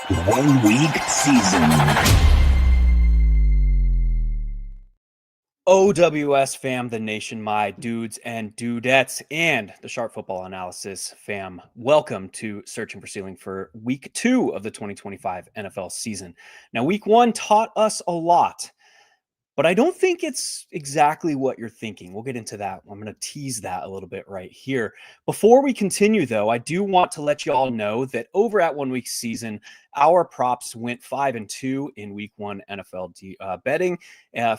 1 week season. OWS fam, the nation, my dudes and dudettes, and the Sharp Football Analysis fam. Welcome to Searching for Ceiling for week 2 of the 2025 NFL season. Now, week 1 taught us a lot, but I don't think it's exactly what you're thinking. We'll get into that. I'm going to tease that a little bit right here. Before we continue, though, I do want to let you all know that over at 1 week season, our props went 5-2 in week 1 NFL betting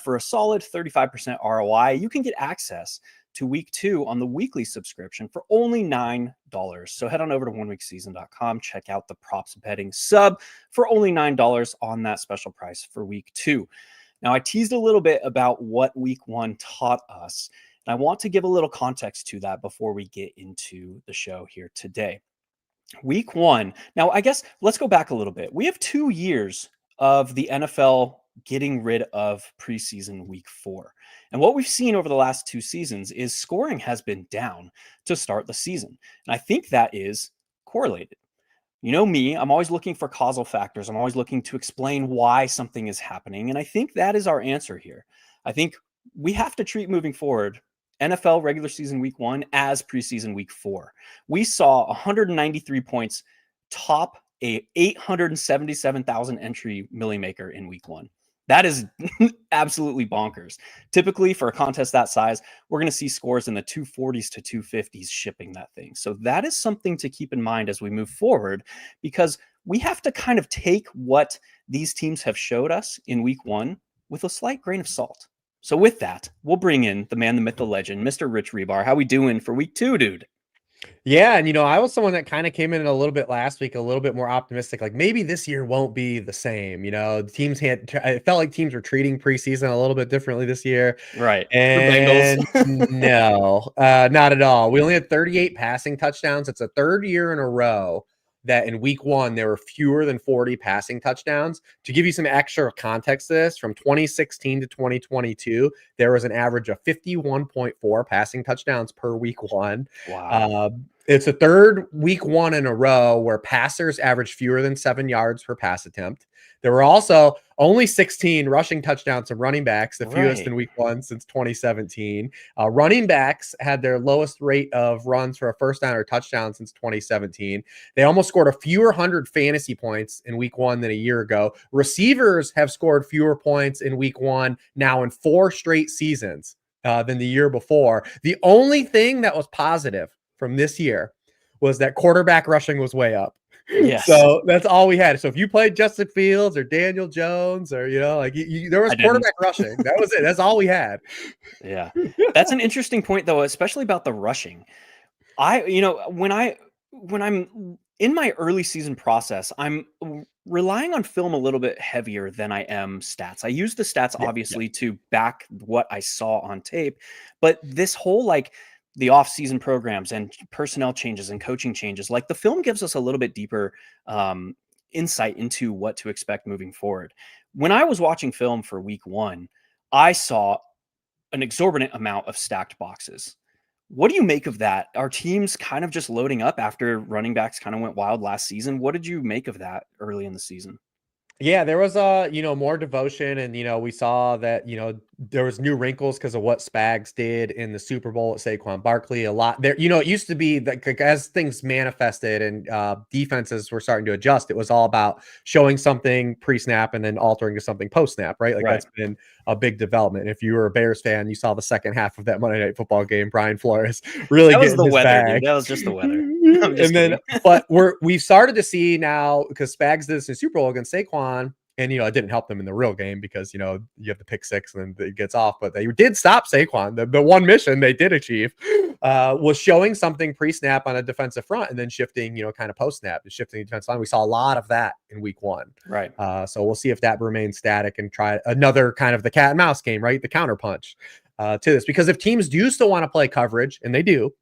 for a solid 35% ROI. You can get access to week 2 on the weekly subscription for only $9. So head on over to oneweekseason.com, check out the props betting sub for only $9 on that special price for week 2. Now, I teased a little bit about what week 1 taught us, and I want to give a little context to that before we get into the show here today. Week 1. Now, I guess let's go back a little bit. We have 2 years of the NFL getting rid of preseason week 4. And what we've seen over the last 2 seasons is scoring has been down to start the season. And I think that is correlated. You know me, I'm always looking for causal factors. I'm always looking to explain why something is happening. And I think that is our answer here. I think we have to treat moving forward NFL regular season week 1 as preseason week 4. We saw 193 points top a 877,000 entry Millie Maker in week 1. That is absolutely bonkers. Typically, for a contest that size, we're going to see scores in the 240s to 250s shipping that thing. So that is something to keep in mind as we move forward, because we have to kind of take what these teams have showed us in week 1 with a slight grain of salt. So with that, we'll bring in the man, the myth, the legend, Mr. Rich Hribar. How we doing for week 2, dude? Yeah, and I was someone that kind of came in a little bit last week, a little bit more optimistic. Like maybe this year won't be the same. The teams it felt like teams were treating preseason a little bit differently this year. Right. And no, not at all. We only had 38 passing touchdowns. It's a third year in a row that in week 1 there were fewer than 40 passing touchdowns. To give you some extra context to this, from 2016 to 2022, there was an average of 51.4 passing touchdowns per week 1. Wow. It's a third week 1 in a row where passers averaged fewer than 7 yards per pass attempt. There were also only 16 rushing touchdowns from running backs, the fewest in week 1 since 2017. Running backs had their lowest rate of runs for a first down or touchdown since 2017. They almost scored a fewer hundred fantasy points in week 1 than a year ago. Receivers have scored fewer points in week 1 now in 4 straight seasons than the year before. The only thing that was positive from this year was that quarterback rushing was way up. Yes. So that's all we had. So if you played Justin Fields or Daniel Jones or, there was quarterback rushing. That was it. That's all we had. Yeah. That's an interesting point, though, especially about the rushing. When I'm in my early season process, I'm relying on film a little bit heavier than I am stats. I use the stats, obviously, to back what I saw on tape. But this whole, the off-season programs and personnel changes and coaching changes, the film gives us a little bit deeper insight into what to expect moving forward. When I was watching film for week 1, I saw an exorbitant amount of stacked boxes. What do you make of that? Are teams kind of just loading up after running backs kind of went wild last season? What did you make of that early in the season? Yeah, there was more devotion, and we saw that there was new wrinkles because of what Spags did in the Super Bowl at Saquon Barkley. A lot there, it used to be that as things manifested and defenses were starting to adjust, it was all about showing something pre-snap and then altering to something post-snap, right? That's been a big development. If you were a Bears fan, you saw the second half of that Monday Night Football game. Brian Flores really that was the his weather, bag. dude. That was just the weather. But we've started to see now, because Spags did this in Super Bowl against Saquon. And, it didn't help them in the real game because, you have the pick 6 and then it gets off. But they did stop Saquon. The one mission they did achieve was showing something pre-snap on a defensive front and then shifting, kind of post-snap and shifting the defense line. We saw a lot of that in week 1. Right. So we'll see if that remains static and try another kind of the cat and mouse game, right? The counterpunch to this. Because if teams do still want to play coverage, and they do,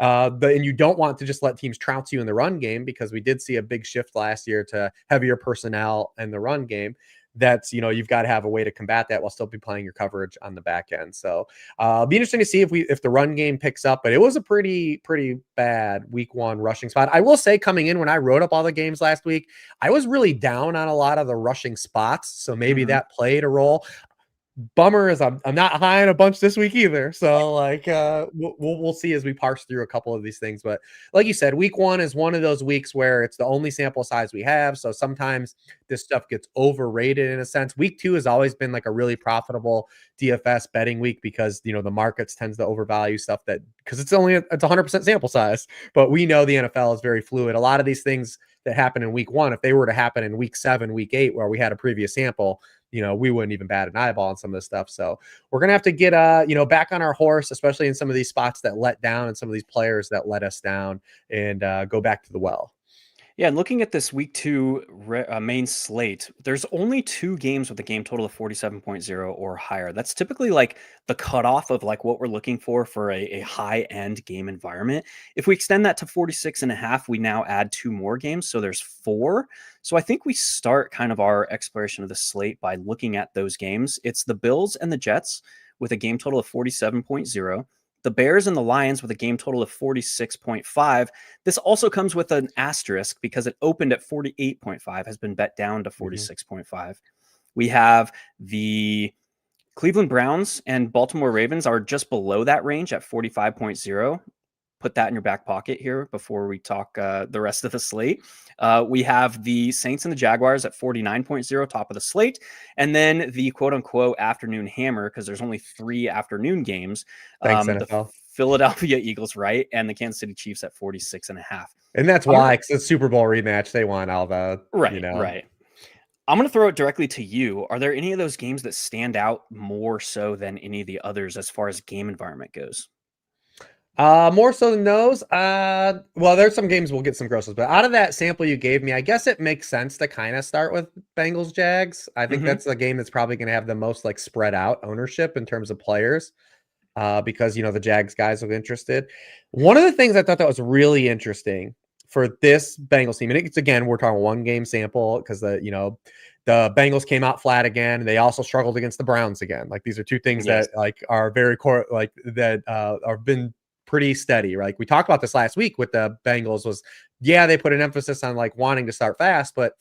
and you don't want to just let teams trounce you in the run game, because we did see a big shift last year to heavier personnel in the run game, that's, you've got to have a way to combat that while still be playing your coverage on the back end. So it'll be interesting to see if the run game picks up, but it was a pretty bad week 1 rushing spot. I will say, coming in when I wrote up all the games last week, I was really down on a lot of the rushing spots. So maybe that played a role. Bummer is I'm not high on a bunch this week either. So we'll see as we parse through a couple of these things. But like you said, week 1 is one of those weeks where it's the only sample size we have. So sometimes this stuff gets overrated in a sense. Week 2 has always been like a really profitable DFS betting week because, the markets tends to overvalue stuff because it's 100% sample size, but we know the NFL is very fluid. A lot of these things that happen in week 1, if they were to happen in week 7, week 8, where we had a previous sample, we wouldn't even bat an eyeball on some of this stuff. So we're going to have to get, back on our horse, especially in some of these spots that let down and some of these players that let us down, and go back to the well. Yeah, and looking at this week 2 main slate, there's only 2 games with a game total of 47.0 or higher. That's typically like the cutoff of like what we're looking for a high-end game environment. If we extend that to 46.5, we now add 2 more games, so there's 4. So I think we start kind of our exploration of the slate by looking at those games. It's the Bills and the Jets with a game total of 47.0. The Bears and the Lions with a game total of 46.5. This also comes with an asterisk because it opened at 48.5, has been bet down to 46.5. We have the Cleveland Browns and Baltimore Ravens are just below that range at 45.0. Put that in your back pocket here before we talk the rest of the slate. We have the Saints and the Jaguars at 49.0, top of the slate. And then the quote-unquote afternoon hammer, because there's only 3 afternoon games. Thanks, The NFL. Philadelphia Eagles, right? And the Kansas City Chiefs at 46.5. And that's why, because it's Super Bowl rematch, they want all the, Right. I'm going to throw it directly to you. Are there any of those games that stand out more so than any of the others as far as game environment goes? More so than those. Well, there's some games we'll get some grosses, but out of that sample you gave me, I guess it makes sense to kind of start with Bengals Jags. I think that's the game that's probably going to have the most like spread out ownership in terms of players, because the Jags guys are interested. One of the things I thought that was really interesting for this Bengals team, and it's again we're talking 1 game sample because the Bengals came out flat again. They also struggled against the Browns again. Like these are 2 things that like are very core, like that have been pretty steady. Like we talked about this last week with the Bengals was, they put an emphasis on like wanting to start fast, but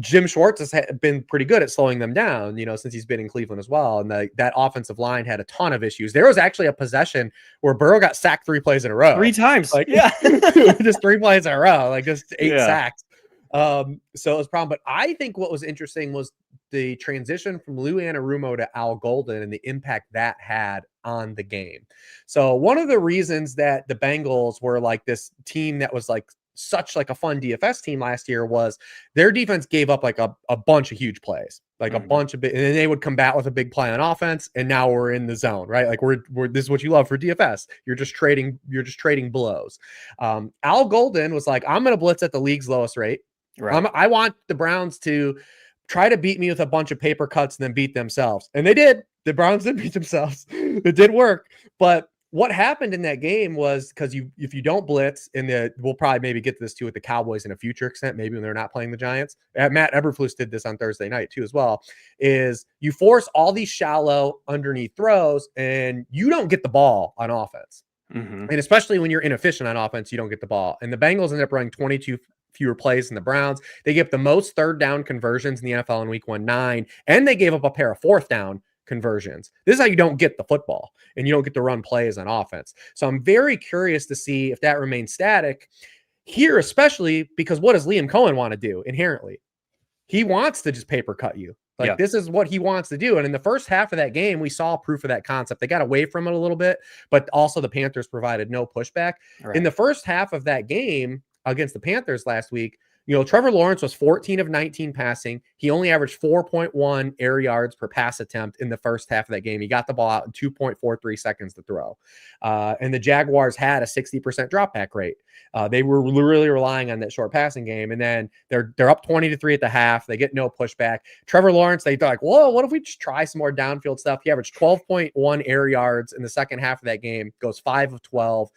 Jim Schwartz has been pretty good at slowing them down, since he's been in Cleveland as well. And that offensive line had a ton of issues. There was actually a possession where Burrow got sacked 3 plays in a row. 3 times. Like, just 3 plays in a row, like just 8 sacks. So it was a problem. But I think what was interesting was the transition from Lou Anarumo to Al Golden and the impact that had on the game. So one of the reasons that the Bengals were like this team that was like such like a fun DFS team last year was their defense gave up like a bunch of huge plays, like a bunch of and then they would combat with a big play on offense. And now we're in the zone, right? Like we're this is what you love for DFS. You're just trading blows. Al Golden was like, I'm going to blitz at the league's lowest rate. Right. I want the Browns to try to beat me with a bunch of paper cuts and then beat themselves. And they did. The Browns did beat themselves. It did work. But what happened in that game was because if you don't blitz, we'll probably maybe get to this too with the Cowboys in a future extent, maybe when they're not playing the Giants. Matt Eberflus did this on Thursday night too as well, is you force all these shallow underneath throws and you don't get the ball on offense. And especially when you're inefficient on offense, you don't get the ball. And the Bengals ended up running 22 fewer plays than the Browns. They gave the most 3rd down conversions in the NFL in week 1, 9, and they gave up a pair of 4th down conversions. This is how you don't get the football and you don't get to run plays on offense. So I'm very curious to see if that remains static here, especially because what does Liam Cohen want to do inherently? He wants to just paper cut you. Like this is what he wants to do. And in the first half of that game, we saw proof of that concept. They got away from it a little bit, but also the Panthers provided no pushback. In the first half of that game against the Panthers last week, Trevor Lawrence was 14 of 19 passing. He only averaged 4.1 air yards per pass attempt in the first half of that game. He got the ball out in 2.43 seconds to throw. And the Jaguars had a 60% drop back rate. They were really relying on that short passing game. And then they're up 20-3 at the half. They get no pushback. Trevor Lawrence, they thought, like, whoa, what if we just try some more downfield stuff? He averaged 12.1 air yards in the second half of that game, goes 5 of 12,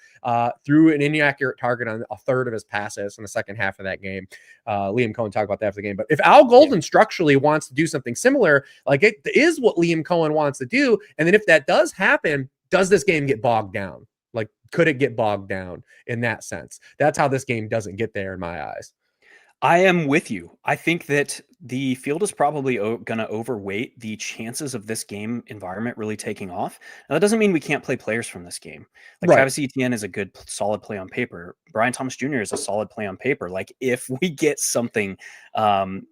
threw an inaccurate target on a third of his passes in the second half of that game. Liam Cohen talk about that after the game. But if Al Golden structurally wants to do something similar, like it is what Liam Cohen wants to do, and then if that does happen, does this game get bogged down? Like, could it get bogged down in that sense? That's how this game doesn't get there in my eyes. I am with you. I think that the field is probably going to overweight the chances of this game environment really taking off. Now, that doesn't mean we can't play players from this game. Like, Travis Etienne is a good, solid play on paper. Brian Thomas Jr. is a solid play on paper. Like, if we get something from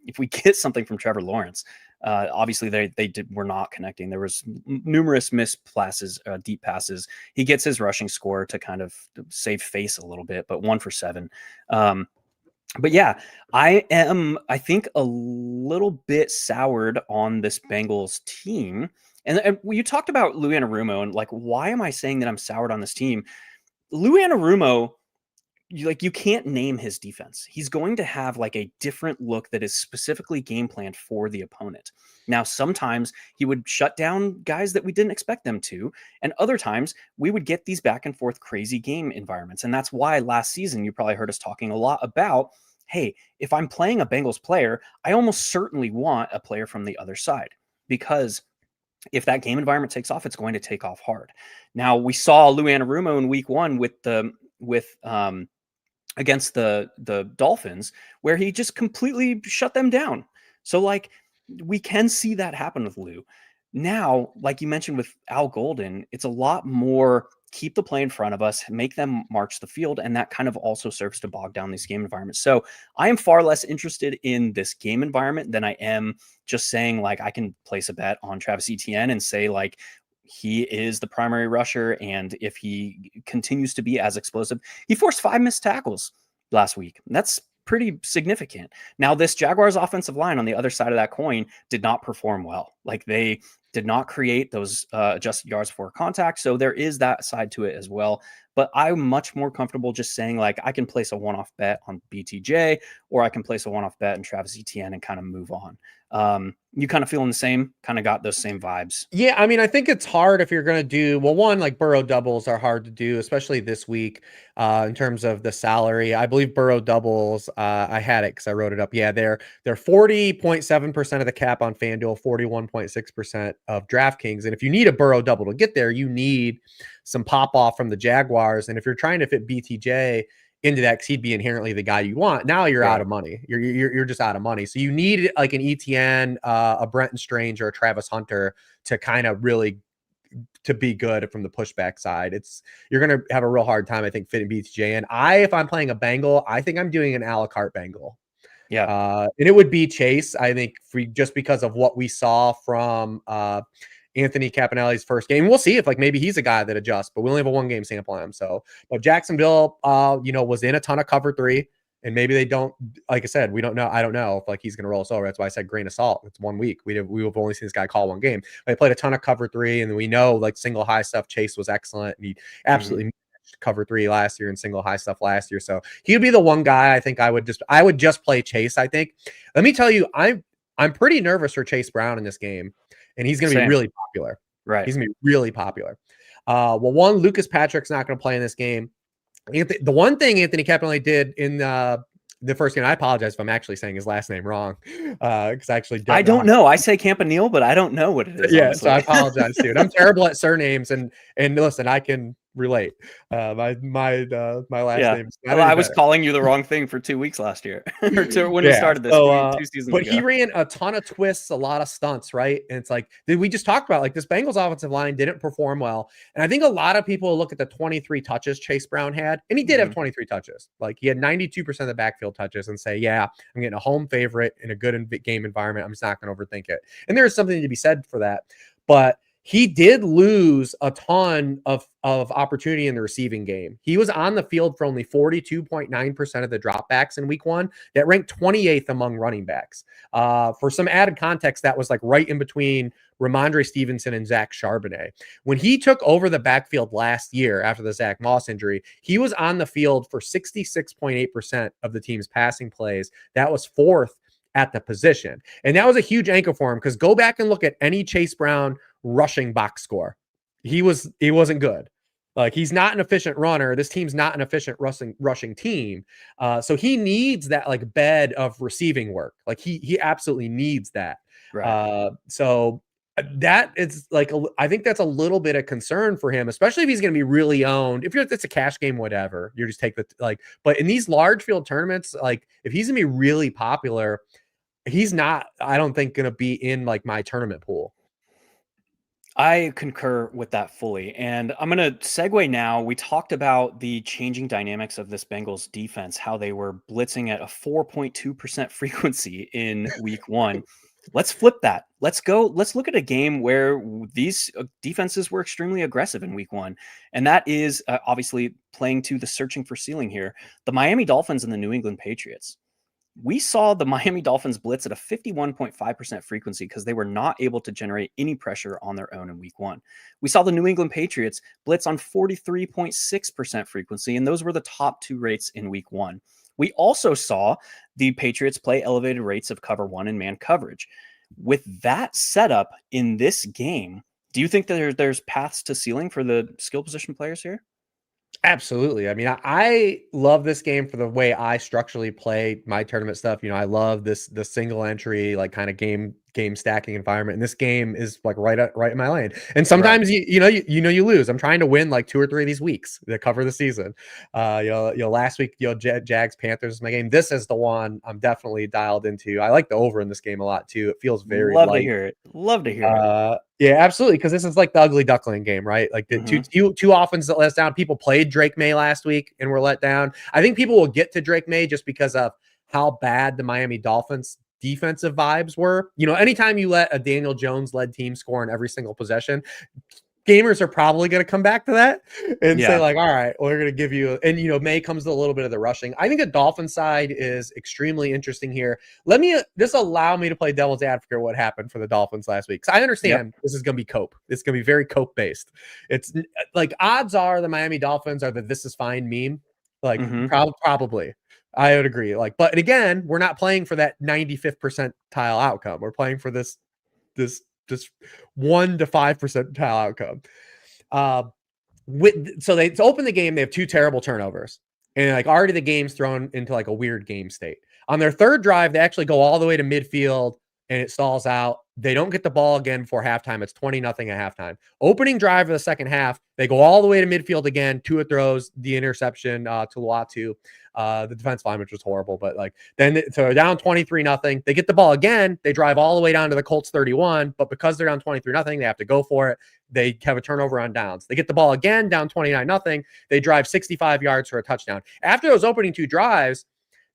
Trevor Lawrence, obviously were not connecting. There was numerous missed passes, deep passes. He gets his rushing score to kind of save face a little bit, but 1 for 7. But yeah, I think a little bit soured on this Bengals team. And you talked about Lou Anarumo and like, why am I saying that I'm soured on this team? Lou Anarumo, you can't name his defense. He's going to have like a different look that is specifically game planned for the opponent. Now, sometimes he would shut down guys that we didn't expect them to, and other times we would get these back and forth crazy game environments. And that's why last season you probably heard us talking a lot about, hey, if I'm playing a Bengals player, I almost certainly want a player from the other side, because if that game environment takes off, it's going to take off hard. Now, we saw Lou Anarumo in week 1 against the Dolphins, where he just completely shut them down. So like, we can see that happen with Lou. Now, like you mentioned with Al Golden, it's a lot more keep the play in front of us, make them march the field, and that kind of also serves to bog down these game environments. So I am far less interested in this game environment than I am just saying like I can place a bet on Travis Etienne and say like he is the primary rusher, and if he continues to be as explosive, he forced 5 missed tackles last week. That's pretty significant. Now, this Jaguars offensive line on the other side of that coin did not perform well. Like, they did not create those adjusted yards for contact. So there is that side to it as well. But I'm much more comfortable just saying like I can place a one-off bet on BTJ, or I can place a one-off bet in Travis Etienne and kind of move on. You kind of feeling the same, kind of got those same vibes. Yeah, I mean, I think it's hard if you're going to do, well, one, like Burrow doubles are hard to do, especially this week in terms of the salary. I believe Burrow doubles, I had it because I wrote it up. Yeah, they're 40.7% of the cap on FanDuel, 41.6% of DraftKings. And if you need a Burrow double to get there, you need some pop off from the Jaguars. And if you're trying to fit BTJ into that, because he'd be inherently the guy you want, now you're out of money. You're just out of money. So you need like an ETN, a Brenton Strange, or a Travis Hunter to kind of really to be good from the pushback side. You're going to have a real hard time, I think, fitting BTJ in. If I'm playing a Bengal, I think I'm doing an a la carte Bengal. Yeah. And it would be Chase, I think, just because of what we saw from Anthony Capinelli's first game. We'll see if like maybe he's a guy that adjusts, but we only have a 1-game sample on him. So, but Jacksonville, was in a ton of cover 3, and maybe they don't. Like I said, we don't know. I don't know if like he's going to roll us over. That's why I said grain of salt. It's 1 week. We've only seen this guy call 1 game. But they played a ton of cover 3, and we know like single high stuff. Chase was excellent, and he absolutely cover 3 last year and single high stuff last year. So he'd be the one guy I think I would just play Chase. I think. Let me tell you, I'm pretty nervous for Chase Brown in this game. And he's going to be really popular. Right. He's going to be really popular. Well, one, Lucas Patrick's not going to play in this game. The one thing Anthony Capinelli did in the first game, I apologize if I'm actually saying his last name wrong, because I don't know. I say Campanile, but I don't know what it is. Yeah, honestly. so I apologize, dude. I'm terrible at surnames, and listen, I can relate. My last name. I was calling you the wrong thing for 2 weeks last year, or when we started this 2 seasons but ago. He ran a ton of twists, a lot of stunts, right? And it's like we just talked about, like this Bengals offensive line didn't perform well, and I think a lot of people look at the 23 touches Chase Brown had, and he did have 23 touches. Like he had 92% of the backfield touches, and say, yeah, I'm getting a home favorite in a good game environment. I'm just not going to overthink it, and there is something to be said for that, but he did lose a ton of opportunity in the receiving game. He was on the field for only 42.9% of the dropbacks in week 1. That ranked 28th among running backs. For some added context, that was like right in between Ramondre Stevenson and Zach Charbonnet. When he took over the backfield last year after the Zach Moss injury, he was on the field for 66.8% of the team's passing plays. That was 4th at the position. And that was a huge anchor for him, because go back and look at any Chase Brown rushing box score. He wasn't good. Like, he's not an efficient runner. This team's not an efficient rushing team. So he needs that like bed of receiving work. Like he absolutely needs that. Right. So that is like, I think that's a little bit of concern for him, especially if he's going to be really owned. If it's a cash game, whatever, you just take the like. But in these large field tournaments, like if he's gonna be really popular, he's not, I don't think, gonna be in like my tournament pool. I concur with that fully. And I'm going to segue now. We talked about the changing dynamics of this Bengals defense, how they were blitzing at a 4.2% frequency in week one. Let's flip that. Let's go. Let's look at a game where these defenses were extremely aggressive in week one. And that is obviously playing to the searching for ceiling here. The Miami Dolphins and the New England Patriots. We saw the Miami Dolphins blitz at a 51.5% frequency because they were not able to generate any pressure on their own in week one. We saw the New England Patriots blitz on 43.6% frequency, and those were the top two rates in week one. We also saw the Patriots play elevated rates of cover one and man coverage. With that setup in this game, do you think that there's paths to ceiling for the skill position players here? Absolutely. I mean, I love this game for the way I structurally play my tournament stuff. I love the single entry, like kind of game stacking environment. And this game is like right in my lane. And sometimes you lose. I'm trying to win like 2 or 3 of these weeks that cover the season. Last week, Jags Panthers is my game. This is the one I'm definitely dialed into. I like the over in this game a lot too. It feels very Love light. to hear it. Love to hear it. Yeah, absolutely. Because this is like the ugly duckling game, right? Like the two offenses that let us down. People played Drake May last week and were let down. I think people will get to Drake May just because of how bad the Miami Dolphins defensive vibes were. Anytime you let a Daniel Jones led team score in every single possession, gamers are probably going to come back to that and say like, all right, we're going to give you, and May comes to a little bit of the rushing. I think the Dolphin side is extremely interesting here. Let me just allow me to play devil's advocate what happened for the Dolphins last week. Because I understand this is going to be cope. It's going to be very cope based. It's like odds are the Miami Dolphins are the "this is fine" meme. Like probably. I would agree. Like, but again, we're not playing for that 95th percentile outcome. We're playing for this 1 to 5 percentile outcome. So they open the game, they have 2 terrible turnovers, and like already the game's thrown into like a weird game state. On their third drive, they actually go all the way to midfield and it stalls out. They don't get the ball again before halftime. It's 20-0 at halftime. Opening drive of the second half, they go all the way to midfield again. Tua throws the interception to Latu. The defense line, which was horrible, but like then so they're down 23-0. They get the ball again. They drive all the way down to the Colts 31, but because they're down 23-0, they have to go for it. They have a turnover on downs. They get the ball again, down 29-0. They drive 65 yards for a touchdown. After those opening 2 drives,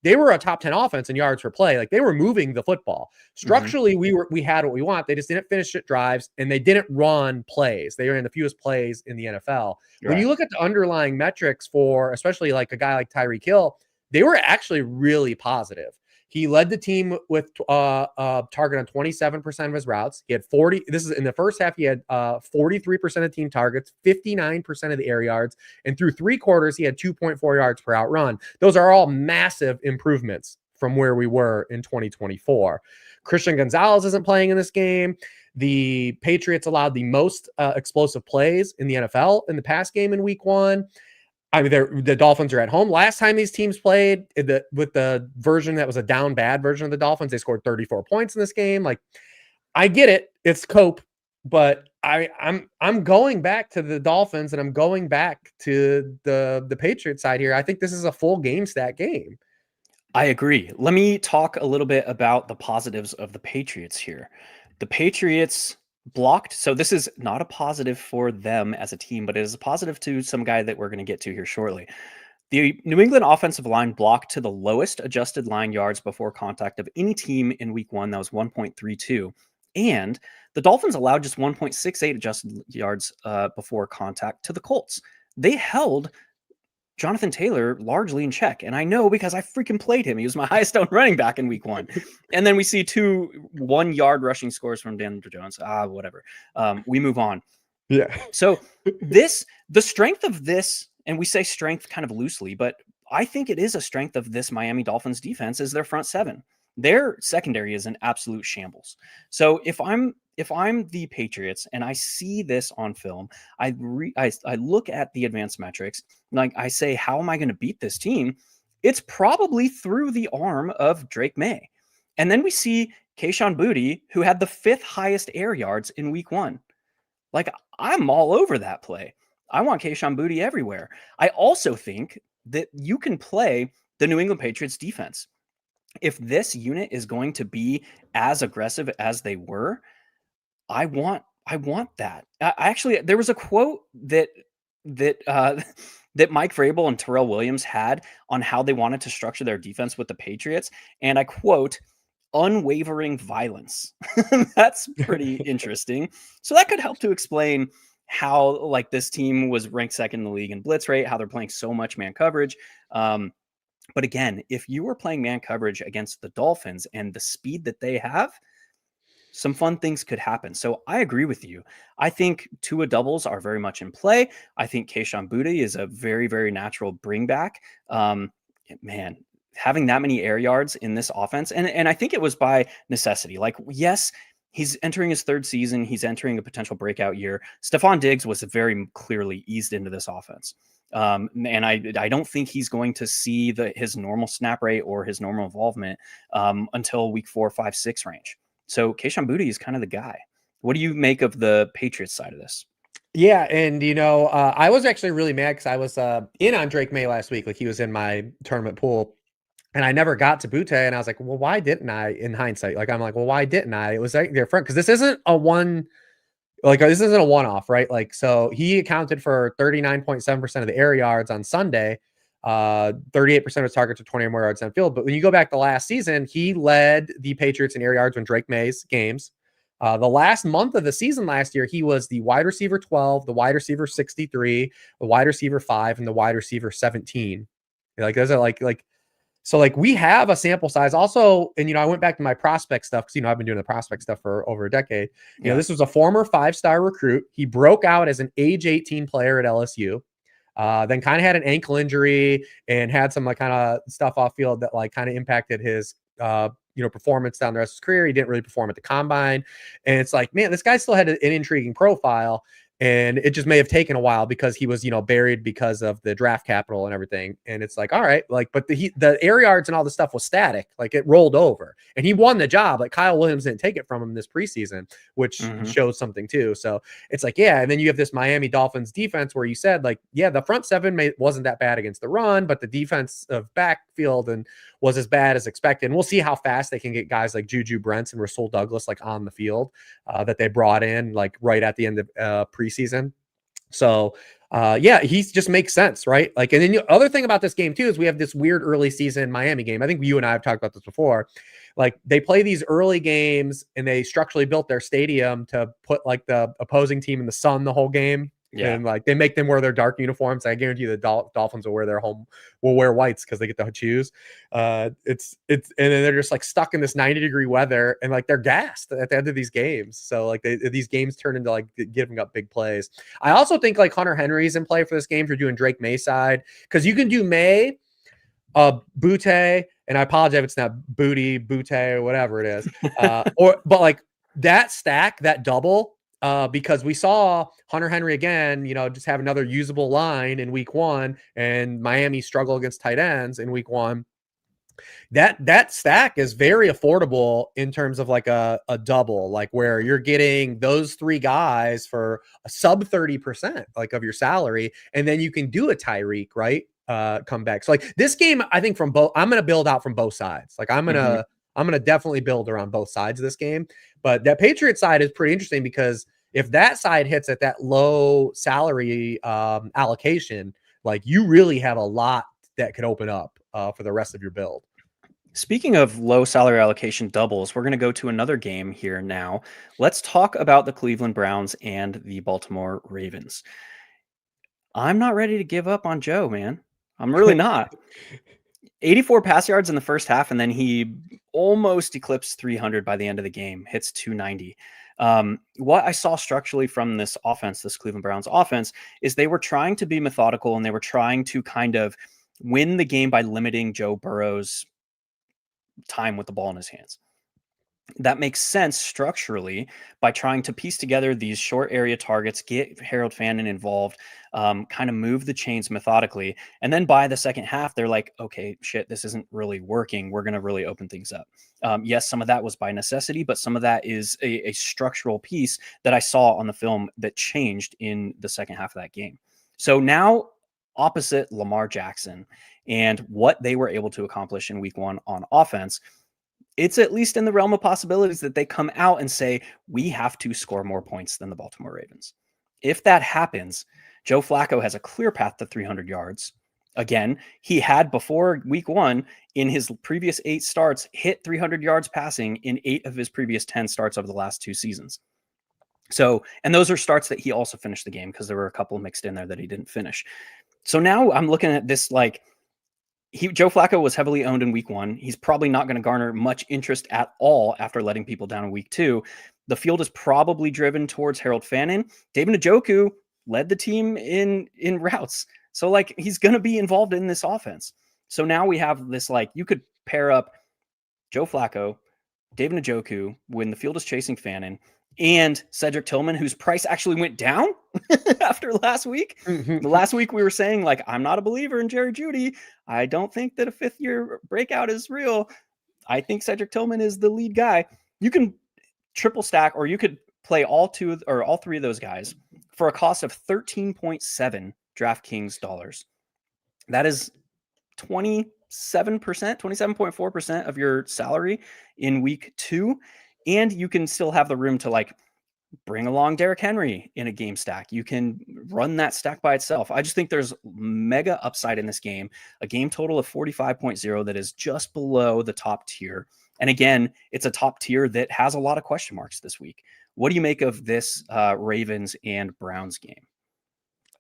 they were a top 10 offense in yards per play. Like they were moving the football. Structurally, we had what we want. They just didn't finish it drives and they didn't run plays. They ran the fewest plays in the NFL. Right. When you look at the underlying metrics for especially like a guy like Tyreek Hill, they were actually really positive. He led the team with target on 27% of his routes. He had 40. This is in the first half. He had 43% of team targets, 59% of the air yards, and through 3 quarters, he had 2.4 yards per out run. Those are all massive improvements from where we were in 2024. Christian Gonzalez isn't playing in this game. The Patriots allowed the most explosive plays in the NFL in the pass game in week 1. I mean, the Dolphins are at home. Last time these teams played with the version that was a down bad version of the Dolphins, they scored 34 points in this game. Like, I get it, it's cope, but I'm going back to the Dolphins and I'm going back to the Patriots side here. I think this is a full game stat game. I agree. Let me talk a little bit about the positives of the Patriots here. The Patriots blocked. So this is not a positive for them as a team, but it is a positive to some guy that we're going to get to here shortly. The New England offensive line blocked to the lowest adjusted line yards before contact of any team in week 1. That was 1.32. And the Dolphins allowed just 1.68 adjusted yards before contact to the Colts. They held Jonathan Taylor largely in check. And I know because I freaking played him. He was my highest owned running back in week 1. And then we see 2 1-yard rushing scores from Daniel Jones. Whatever. We move on. Yeah. So the strength of this, and we say strength kind of loosely, but I think it is a strength of this Miami Dolphins defense is their front 7. Their secondary is an absolute shambles. So if I'm if I'm the Patriots and I see this on film, I look at the advanced metrics, like I say, how am I going to beat this team? It's probably through the arm of Drake May. And then we see Kayshon Boutte, who had the 5th highest air yards in week 1. Like, I'm all over that play. I want Kayshon Boutte everywhere. I also think that you can play the New England Patriots defense. If this unit is going to be as aggressive as they were, I want that. Actually, there was a quote that that Mike Vrabel and Terrell Williams had on how they wanted to structure their defense with the Patriots, and I quote, "unwavering violence." That's pretty interesting. So that could help to explain how like this team was ranked 2nd in the league in blitz rate, how they're playing so much man coverage. But again, if you were playing man coverage against the Dolphins and the speed that they have, some fun things could happen. So I agree with you. I think Tua doubles are very much in play. I think Kayshon Boutte is a very, very natural bring back. Man, having that many air yards in this offense, and I think it was by necessity. Like, yes, he's entering his 3rd season. He's entering a potential breakout year. Stephon Diggs was very clearly eased into this offense. And I don't think he's going to see his normal snap rate or his normal involvement until week 4, 5, 6 range. So Kayshon Boutte is kind of the guy. What do you make of the Patriots side of this? Yeah, and I was actually really mad because I was in on Drake May last week. Like, he was in my tournament pool, and I never got to Boutte, and I was like, well, why didn't I? In hindsight, like, I'm like, well, why didn't I? It was like different because this isn't a one-off, right? Like, so he accounted for 39.7% of the air yards on Sunday. 38% of his targets are 20 or more yards downfield. But when you go back to last season, he led the Patriots in air yards when Drake May's games. The last month of the season last year, he was the wide receiver 12, the wide receiver 63, the wide receiver 5, and the wide receiver 17. Like, those are so like we have a sample size also. And, I went back to my prospect stuff because, I've been doing the prospect stuff for over a decade. This was a former 5-star recruit. He broke out as an age 18 player at LSU. Then kind of had an ankle injury and had some like kind of stuff off field that like kind of impacted his, performance down the rest of his career. He didn't really perform at the combine. And it's like, man, this guy still had an intriguing profile. And it just may have taken a while because he was, buried because of the draft capital and everything. And it's like, all right, like, but the air yards and all the stuff was static. Like, it rolled over and he won the job. Like, Kyle Williams didn't take it from him this preseason, which shows something too. So it's like, yeah. And then you have this Miami Dolphins defense where you said like, yeah, the front 7 wasn't that bad against the run, but the defense of backfield and was as bad as expected. And we'll see how fast they can get guys like Juju Brents and Rasul Douglas like on the field that they brought in like right at the end of preseason. So he just makes sense, right? Like, and then the other thing about this game too is we have this weird early season Miami game. I think you and I have talked about this before. Like, they play these early games and they structurally built their stadium to put like the opposing team in the sun the whole game. Yeah. And like they make them wear their dark uniforms. I guarantee you the Dolphins will wear whites because they get to choose. And then they're just like stuck in this 90-degree weather and like they're gassed at the end of these games. So like these games turn into like giving up big plays. I also think like Hunter Henry's in play for this game if you're doing Drake May side, because you can do May, Boutte, and I apologize if it's not Boutte or whatever it is. But like that stack, that double. Because we saw Hunter Henry again, just have another usable line in week 1 and Miami struggle against tight ends in week 1. That stack is very affordable in terms of like a double, like where you're getting those 3 guys for a sub 30% like of your salary. And then you can do a Tyreek, right? Come back. So like this game, I think I'm going to build out from both sides. Like I'm going to definitely build around both sides of this game. But that Patriot side is pretty interesting because if that side hits at that low salary allocation, like you really have a lot that could open up for the rest of your build. Speaking of low salary allocation doubles, we're going to go to another game here now. Let's talk about the Cleveland Browns and the Baltimore Ravens. I'm not ready to give up on Joe, man. I'm really not. 84 pass yards in the first half, and then he almost eclipsed 300 by the end of the game, hits 290. What I saw structurally from this offense, this Cleveland Browns offense, is they were trying to be methodical and they were trying to kind of win the game by limiting Joe Burrow's time with the ball in his hands. that makes sense structurally by trying to piece together these short area targets, get Harold Fannin involved, kind of move the chains methodically. And then by the second half, they're like, okay, shit, this isn't really working. We're going to really open things up. Yes, some of that was by necessity, but some of that is a structural piece that I saw on the film that changed in the second half of that game. So now, opposite Lamar Jackson and what they were able to accomplish in week 1 on offense, it's at least in the realm of possibilities that they come out and say, we have to score more points than the Baltimore Ravens. If that happens, Joe Flacco has a clear path to 300 yards. Again, he had before week 1 in his previous 8 starts hit 300 yards passing in 8 of his previous 10 starts over the last 2 seasons. So, and those are starts that he also finished the game because there were a couple mixed in there that he didn't finish. So now I'm looking at this like, Joe Flacco was heavily owned in week 1. He's probably not going to garner much interest at all after letting people down in week 2. The field is probably driven towards Harold Fannin. David Njoku led the team in routes. So like he's going to be involved in this offense. So now we have this, like, you could pair up Joe Flacco, David Njoku when the field is chasing Fannin, and Cedric Tillman, whose price actually went down after last week. Last week we were saying, like, I'm not a believer in Jerry Jeudy. I don't think that a 5th-year breakout is real. I think Cedric Tillman is the lead guy. You can triple stack, or you could play all 2 or all 3 of those guys for a cost of 13.7 DraftKings dollars. That is 27%, 27.4% of your salary in week 2. And you can still have the room to like bring along Derrick Henry in a game stack. You can run that stack by itself. I just think there's mega upside in this game, a game total of 45.0 that is just below the top tier. And again, it's a top tier that has a lot of question marks this week. What do you make of this Ravens and Browns game?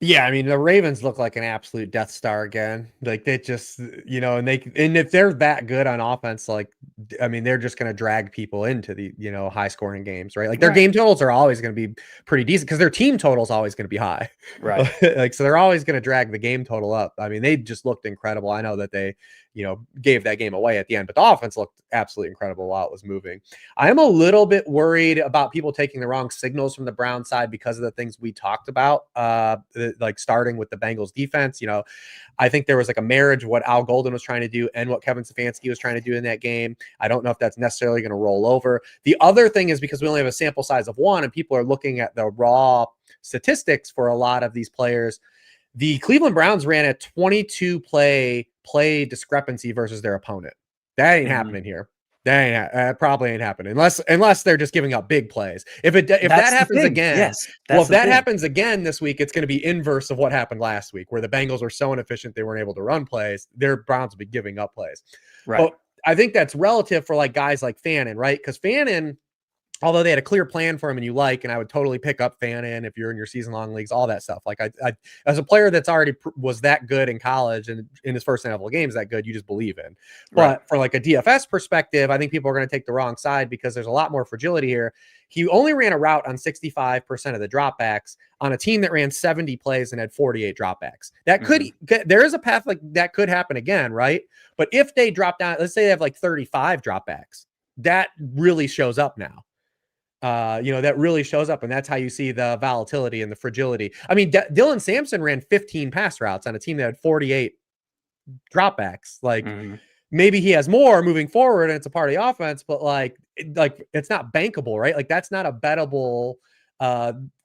Yeah, I mean, the Ravens look like an absolute Death Star again. Like they just, and if they're that good on offense, like, I mean, they're just going to drag people into the, high scoring games, right? Like their game totals are always going to be pretty decent because their team total is always going to be high. Right. Like, so they're always going to drag the game total up. I mean, they just looked incredible. I know that they, gave that game away at the end, but the offense looked absolutely incredible while it was moving. I am a little bit worried about people taking the wrong signals from the Brown side because of the things we talked about, like starting with the Bengals defense. I think there was like a marriage of what Al Golden was trying to do and what Kevin Stefanski was trying to do in that game. I don't know if that's necessarily going to roll over. The other thing is because we only have a sample size of 1 and people are looking at the raw statistics for a lot of these players. The Cleveland Browns ran a 22 play discrepancy versus their opponent. That ain't happening here. That probably ain't happening unless they're just giving up big plays. If that happens again, yes. Well, if that happens again this week, it's going to be inverse of what happened last week, where the Bengals were so inefficient they weren't able to run plays. Their Browns will be giving up plays. Right. But I think that's relative for like guys like Fannin, right? Because Fannin, although they had a clear plan for him and I would totally pick up Fannin if you're in your season-long leagues, all that stuff. Like I as a player that's already was that good in college and in his first NFL games that good, you just believe in. But for like a DFS perspective, I think people are going to take the wrong side because there's a lot more fragility here. He only ran a route on 65% of the dropbacks on a team that ran 70 plays and had 48 dropbacks. That there is a path like that could happen again, right? But if they drop down, let's say they have like 35 dropbacks, that really shows up now. That really shows up, and that's how you see the volatility and the fragility. I mean, Dylan Sampson ran 15 pass routes on a team that had 48 dropbacks. Like maybe he has more moving forward and it's a part of the offense, but like it's not bankable, right? Like that's not a bettable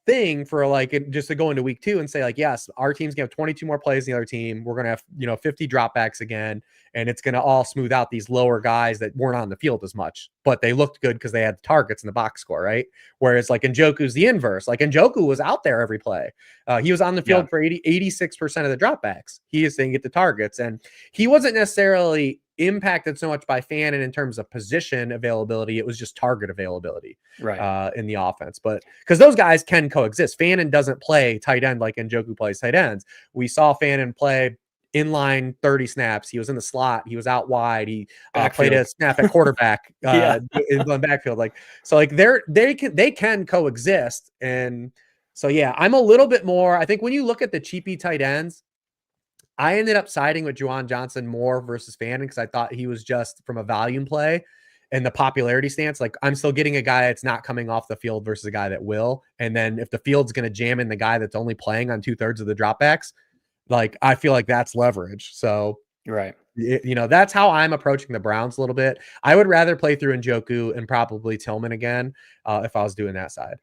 thing for like just to go into week 2 and say like, yes, our team's gonna have 22 more plays than the other team. We're gonna have 50 dropbacks again, and it's gonna all smooth out these lower guys that weren't on the field as much, but they looked good because they had targets in the box score, right? Whereas like Njoku's the inverse. Like Njoku was out there every play. He was on the field for 86% of the dropbacks. He is saying get the targets, and he wasn't necessarily impacted so much by Fannin in terms of position availability. It was just target availability in the offense. But because those guys can coexist. Fannin doesn't play tight end like Njoku plays tight ends. We saw Fannin play inline 30 snaps. He was in the slot. He was out wide. He played a snap at quarterback in the backfield. Like, so like they can coexist. And so, yeah, I'm a little bit more, I think when you look at the cheapy tight ends, I ended up siding with Juwan Johnson more versus Fannin because I thought he was just from a volume play. and the popularity stance, like I'm still getting a guy that's not coming off the field versus a guy that will. And then if the field's going to jam in the guy that's only playing on 2/3 of the dropbacks, like I feel like that's leverage. So Right. that's how I'm approaching the Browns a little bit. I would rather play through Njoku and probably Tillman again if I was doing that side.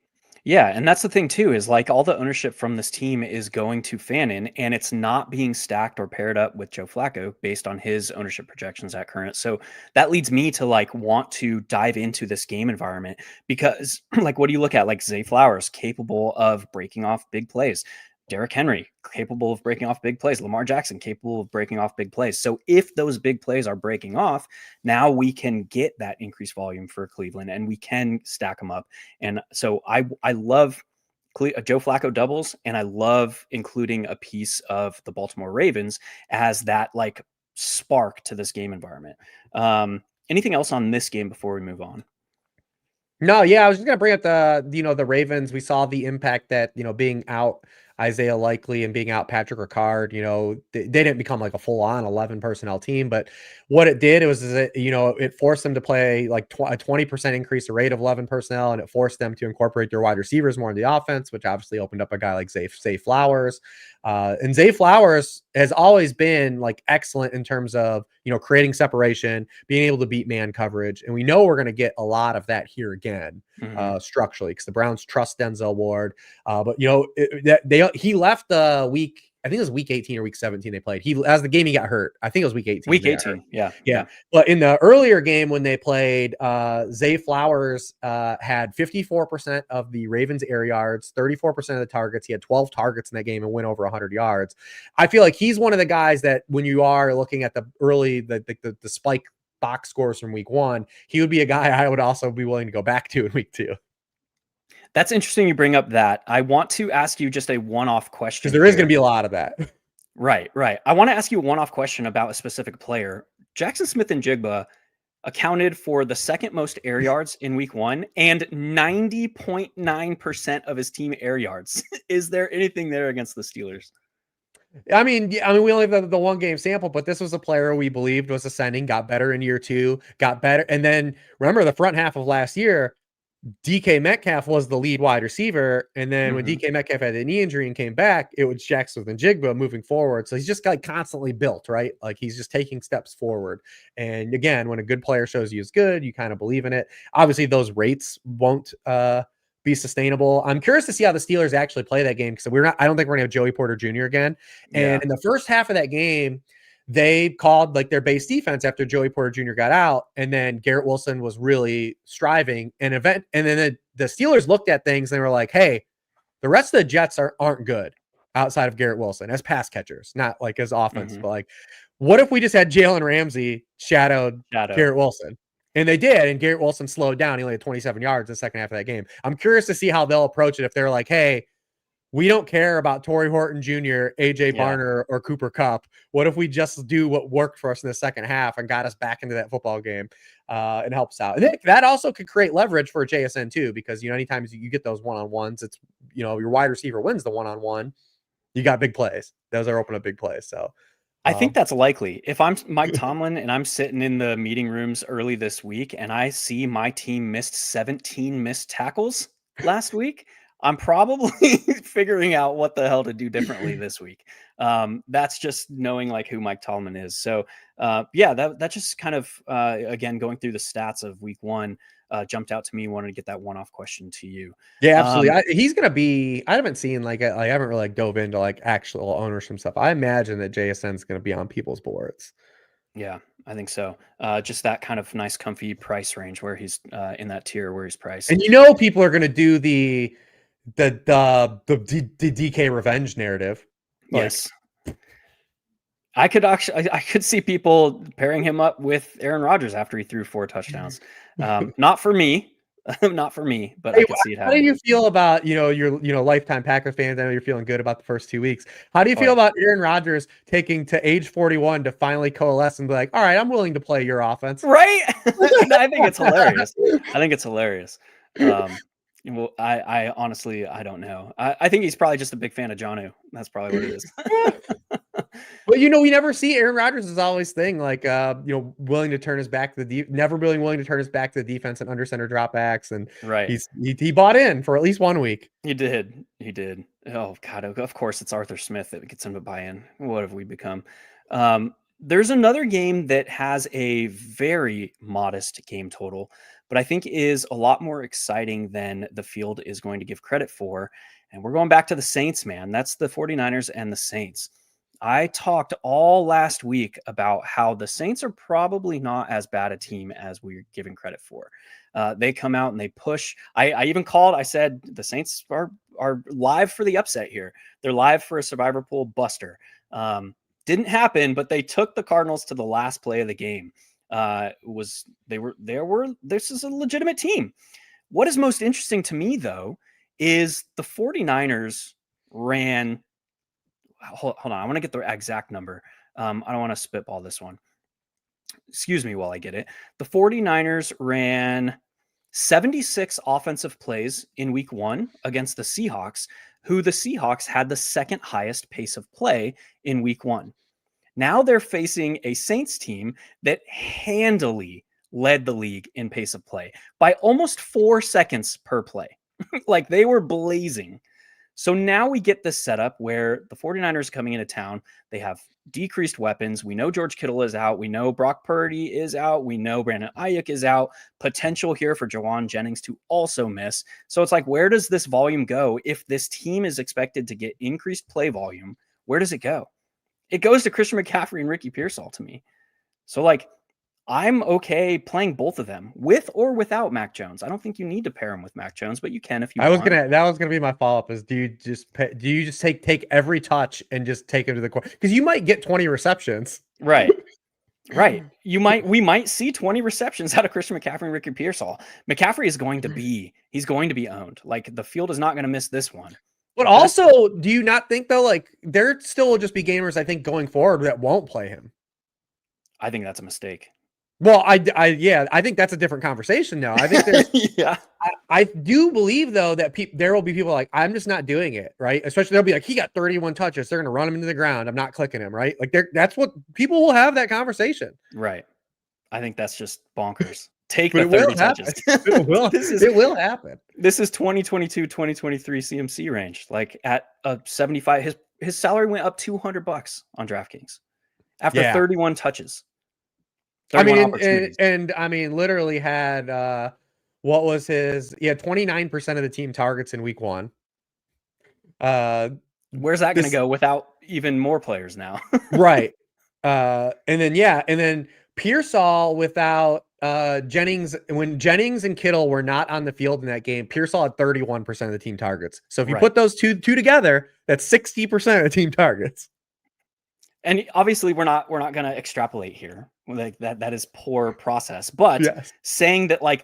Yeah, and that's the thing too, is like all the ownership from this team is going to Fannin, and it's not being stacked or paired up with Joe Flacco based on his ownership projections at current. So that leads me to like want to dive into this game environment because like what do you look at? Like Zay Flowers, capable of breaking off big plays. Derrick Henry, capable of breaking off big plays. Lamar Jackson, capable of breaking off big plays. So if those big plays are breaking off, now we can get that increased volume for Cleveland and we can stack them up. And so I love Joe Flacco doubles, and I love including a piece of the Baltimore Ravens as that like spark to this game environment. Anything else on this game before we move on? No, yeah, I was just gonna bring up the Ravens. We saw the impact that being out Isaiah Likely and being out Patrick Ricard. They didn't become like a full on 11 personnel team, but what it did was it forced them to play like a 20% increase the rate of 11 personnel, and it forced them to incorporate their wide receivers more in the offense, which obviously opened up a guy like Zay Flowers. And Zay Flowers has always been like excellent in terms of creating separation, being able to beat man coverage, and we know we're going to get a lot of that here again structurally because the Browns trust Denzel Ward. But he left the week. I think it was week 18 or week 17 they played. As the game he got hurt. I think it was week 18. Week 18, yeah. But in the earlier game when they played, Zay Flowers had 54% of the Ravens air yards, 34% of the targets. He had 12 targets in that game and went over 100 yards. I feel like he's one of the guys that when you are looking at the early the spike box scores from week 1, he would be a guy I would also be willing to go back to in week 2. That's interesting you bring up that. I want to ask you just a one-off question. Because there is going to be a lot of that. Right. I want to ask you a one-off question about a specific player. Jackson Smith-Njigba accounted for the second most air yards in week 1 and 90.9% of his team air yards. Is there anything there against the Steelers? I mean, we only have the one game sample, but this was a player we believed was ascending, got better in year 2, got better. And then remember the front half of last year, DK Metcalf was the lead wide receiver. And then when DK Metcalf had a knee injury and came back, it was Jackson Smith-Njigba moving forward. So he's just like constantly built, right? Like he's just taking steps forward. And again, when a good player shows you is good, you kind of believe in it. Obviously those rates won't be sustainable. I'm curious to see how the Steelers actually play that game because I don't think we're gonna have Joey Porter Jr. again. And in the first half of that game, they called like their base defense after Joey Porter Jr. got out, and then Garrett Wilson was really striving and then the Steelers looked at things and they were like, hey, the rest of the Jets aren't good outside of Garrett Wilson as pass catchers, not like as offense, but like, what if we just had Jalen Ramsey shadowed Garrett Wilson? And they did, and Garrett Wilson slowed down. He only had 27 yards in the second half of that game. I'm curious to see how they'll approach it if they're like, hey, we don't care about Torrey Horton Jr., AJ Barner, or Cooper Kupp. What if we just do what worked for us in the second half and got us back into that football game and helps out? And that also could create leverage for JSN too, because anytime you get those one-on-ones, it's your wide receiver wins the one-on-one. You got big plays. Those are open up big plays. So I think that's likely. If I'm Mike Tomlin and I'm sitting in the meeting rooms early this week and I see my team missed 17 missed tackles last week, I'm probably figuring out what the hell to do differently this week. That's just knowing like who Mike Tomlin is. So that just kind of, again, going through the stats of week 1 jumped out to me. Wanted to get that one-off question to you. Yeah, absolutely. He's going to be, I haven't seen I haven't really dove into like actual ownership stuff. I imagine that JSN is going to be on people's boards. Yeah, I think so. Just that kind of nice, comfy price range where he's in that tier where he's priced. And people are going to do the DK revenge narrative. Yes. I could see people pairing him up with Aaron Rodgers after he threw 4 touchdowns. Not for me, but I could see it happening. How do you feel about, your lifetime Packer fans? I know you're feeling good about the first 2 weeks. How do you feel about Aaron Rodgers taking to age 41 to finally coalesce and be like, all right, I'm willing to play your offense. Right. I think it's hilarious. Well, I honestly, I don't know. I think he's probably just a big fan of Jonnu. That's probably what it is. But we never see Aaron Rodgers is always thing like willing to turn his back to never really willing to turn his back to the defense and under center dropbacks, and Right. he bought in for at least 1 week. He did. Oh God, of course it's Arthur Smith that gets him to buy in. What have we become? There's another game that has a very modest game total, but I think is a lot more exciting than the field is going to give credit for. And we're going back to the Saints, man. That's the 49ers and the Saints. I talked all last week about how the Saints are probably not as bad a team as we're giving credit for. They come out and they push. I even called. I said the Saints are live for the upset here. They're live for a survivor pool buster. Didn't happen, but they took the Cardinals to the last play of the game. This is a legitimate team. What is most interesting to me, though, is the 49ers ran. Hold on. I want to get the exact number. I don't want to spitball this one. Excuse me while I get it. The 49ers ran 76 offensive plays in week 1 against the Seahawks, who the Seahawks had the second highest pace of play in week 1. Now they're facing a Saints team that handily led the league in pace of play by almost 4 seconds per play. Like they were blazing. So now we get this setup where the 49ers coming into town, they have decreased weapons. We know George Kittle is out. We know Brock Purdy is out. We know Brandon Ayuk is out. Potential here for Jawan Jennings to also miss. So it's like, where does this volume go? If this team is expected to get increased play volume, where does it go? It goes to Christian McCaffrey and Ricky Pearsall to me. So like, I'm okay playing both of them with or without Mac Jones. I don't think you need to pair him with Mac Jones, but you can if you want. That was gonna be my follow-up is do you just take every touch and just take him to the court? Because you might get 20 receptions. Right. We might see 20 receptions out of Christian McCaffrey and Ricky Pearsall. McCaffrey is going to be owned. Like the field is not going to miss this one. But also, do you not think though, like there still will just be gamers, I think, going forward that won't play him? I think that's a mistake. Well, I think that's a different conversation now. I think there's, yeah. I do believe though that there will be people like, I'm just not doing it, right? Especially they'll be like, he got 31 touches. They're going to run him into the ground. I'm not clicking him, right? Like that's what people will have that conversation. Right. I think that's just bonkers. Take the 30 touches. It will happen. This is 2022, 2023 CMC range. Like at a 75, his salary went up $200 on DraftKings after 31 touches. I mean, literally had what was his 29% of the team targets in week 1. Where's that going to go without even more players now? Right. And then Pearsall without Jennings, when Jennings and Kittle were not on the field in that game, Pearsall had 31% of the team targets. So if you put those two together, that's 60% of the team targets. And obviously we're not going to extrapolate here. Like that is poor process. But saying that like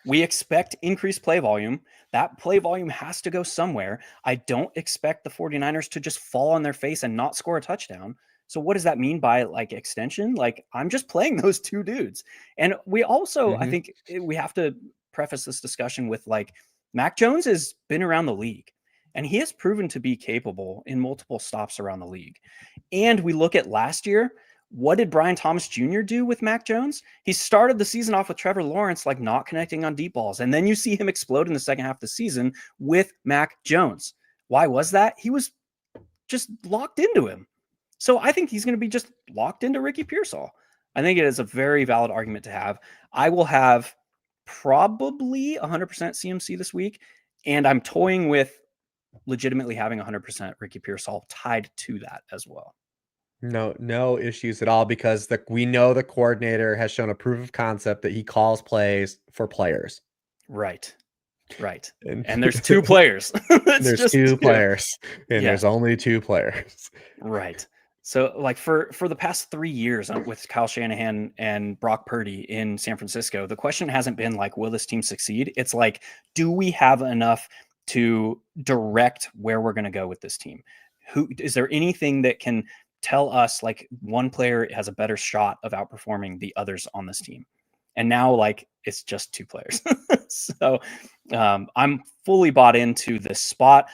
we expect increased play volume, that play volume has to go somewhere. I don't expect the 49ers to just fall on their face and not score a touchdown. So what does that mean by like extension? Like I'm just playing those two dudes. And we also, I think we have to preface this discussion with like Mac Jones has been around the league. And he has proven to be capable in multiple stops around the league. And we look at last year, what did Brian Thomas Jr. do with Mac Jones? He started the season off with Trevor Lawrence, like not connecting on deep balls. And then you see him explode in the second half of the season with Mac Jones. Why was that? He was just locked into him. So I think he's going to be just locked into Ricky Pearsall. I think it is a very valid argument to have. I will have probably 100% CMC this week. And I'm toying with legitimately having 100% Ricky Pearsall tied to that as well. No issues at all because we know the coordinator has shown a proof of concept that he calls plays for players. Right. And there's 2 players. There's 2 players and there's only 2 players. Right. So like for the past 3 years with Kyle Shanahan and Brock Purdy in San Francisco, the question hasn't been like, will this team succeed? It's like, do we have enough to direct where we're going to go with this team? Is there anything that can tell us like one player has a better shot of outperforming the others on this team? And now like it's just 2 players. So I'm fully bought into this spot.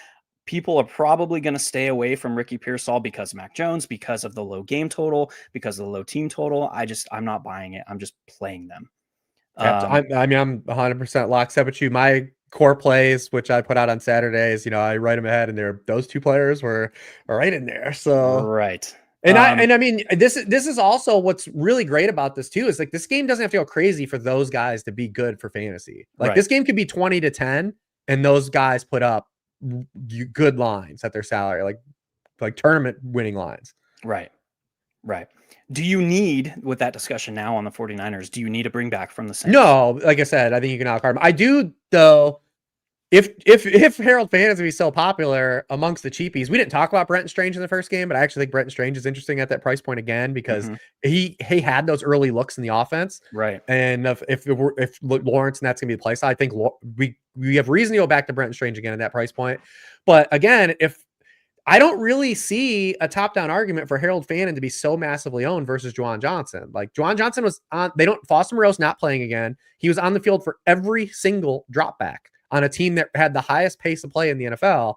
people are probably going to stay away from Ricky Pearsall because Mac Jones, because of the low game total, because of the low team total. I'm not buying it. I'm just playing them. I'm 100% lockstep with you. My core plays, which I put out on Saturdays, I write them ahead, and those two players were right in there. So right. And I mean, this is also what's really great about this too, is like this game doesn't have to go crazy for those guys to be good for fantasy. Like this game could be 20-10, and those guys put up good lines at their salary, like tournament winning lines. Right. Do you need, with that discussion now on the 49ers, do you need a bring back from the Saints? No, like I said, I think you can outcard them. I do though. If Harold Fans be so popular amongst the cheapies, we didn't talk about Brenton Strange in the first game, but I actually think Brenton Strange is interesting at that price point again because he had those early looks in the offense, right? And if Lawrence and that's gonna be the play side, I think we have reason to go back to Brenton Strange again at that price point. But again, if I don't really see a top-down argument for Harold Fannin to be so massively owned versus Juwan Johnson. Like Juwan Johnson was on, Foster Moreau's not playing again. He was on the field for every single drop back on a team that had the highest pace of play in the NFL.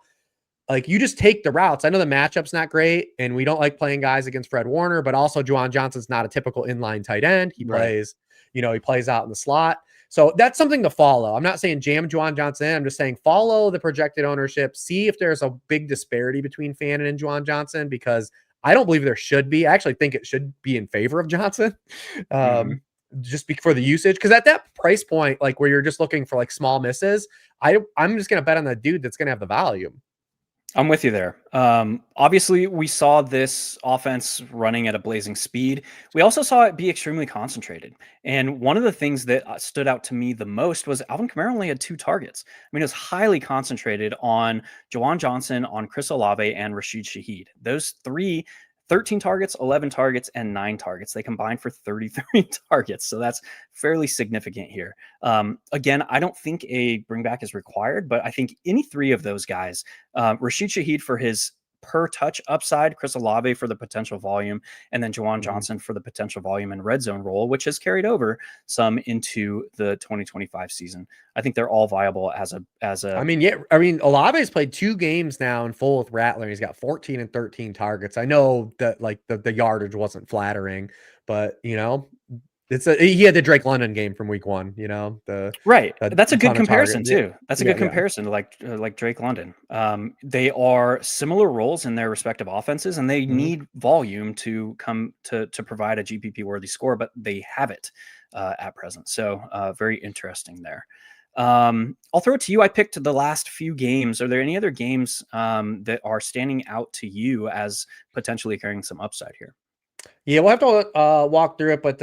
Like you just take the routes. I know the matchup's not great, and we don't like playing guys against Fred Warner, but also Juwan Johnson's not a typical inline tight end. He plays, he plays out in the slot. So that's something to follow. I'm not saying jam Juwan Johnson in. I'm just saying follow the projected ownership. See if there's a big disparity between Fannin and Juwan Johnson, because I don't believe there should be. I actually think it should be in favor of Johnson. Just for the usage. Because at that price point, like where you're just looking for like small misses, I'm just going to bet on the dude that's going to have the volume. I'm with you there. Obviously, we saw this offense running at a blazing speed. We also saw it be extremely concentrated. And one of the things that stood out to me the most was Alvin Kamara only had 2 targets. I mean, it was highly concentrated on Juwan Johnson, on Chris Olave, and Rashid Shaheed. Those 13 targets, 11 targets, and 9 targets. They combined for 33 targets. So that's fairly significant here. Again, I don't think a bring back is required, but I think any 3 of those guys, Rashid Shaheed for his per touch upside, Chris Olave for the potential volume, and then Juwan Johnson for the potential volume and red zone role, which has carried over some into the 2025 season. I think they're all viable as a. I mean, Olave's played 2 games now in full with Rattler. He's got 14 and 13 targets. I know that like the yardage wasn't flattering, but he had the Drake London game from week 1, That's a good comparison too. That's a good comparison to like Drake London. They are similar roles in their respective offenses, and they need volume to come to provide a GPP worthy score, but they have it at present. So very interesting there. I'll throw it to you. I picked the last few games. Are there any other games that are standing out to you as potentially carrying some upside here? Yeah, we'll have to walk through it, but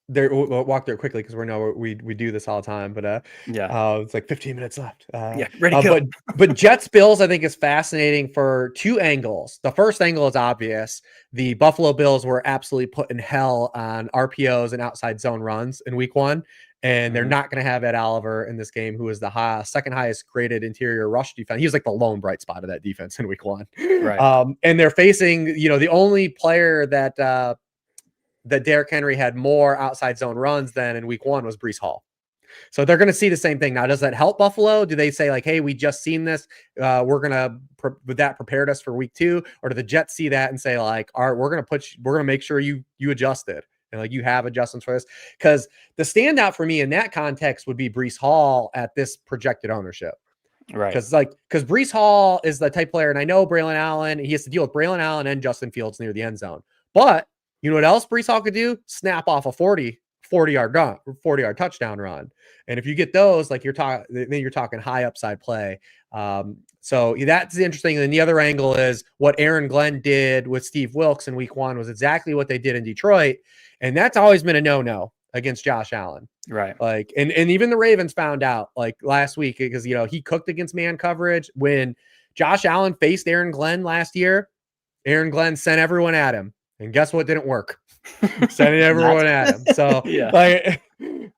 we'll walk through it quickly because we do this all the time. But it's like 15 minutes left. Ready to go. But Jets Bills, I think, is fascinating for 2 angles. The first angle is obvious. The Buffalo Bills were absolutely put in hell on RPOs and outside zone runs in week 1. And they're not going to have Ed Oliver in this game, who is the second highest graded interior rush defense. He was like the lone bright spot of that defense in week 1. Right. And they're facing, the only player that Derrick Henry had more outside zone runs than in week 1 was Breece Hall. So they're going to see the same thing. Now, does that help Buffalo? Do they say like, hey, we just seen this. We're going to, with that prepared us for week 2? Or do the Jets see that and say like, all right, we're going to make sure you adjusted. And like you have adjustments for this, because the standout for me in that context would be Breece Hall at this projected ownership. Right. Because Breece Hall is the type player, and I know Braylon Allen, he has to deal with Braylon Allen and Justin Fields near the end zone. But you know what else Breece Hall could do? Snap off a 40-yard touchdown run. And if you get those, like then you're talking high upside play. So that's interesting. And then the other angle is what Aaron Glenn did with Steve Wilkes in week 1 was exactly what they did in Detroit. And that's always been a no-no against Josh Allen. Right. Like, and even the Ravens found out like last week, because, he cooked against man coverage. When Josh Allen faced Aaron Glenn last year, Aaron Glenn sent everyone at him. And guess what didn't work? Sending everyone at him. So like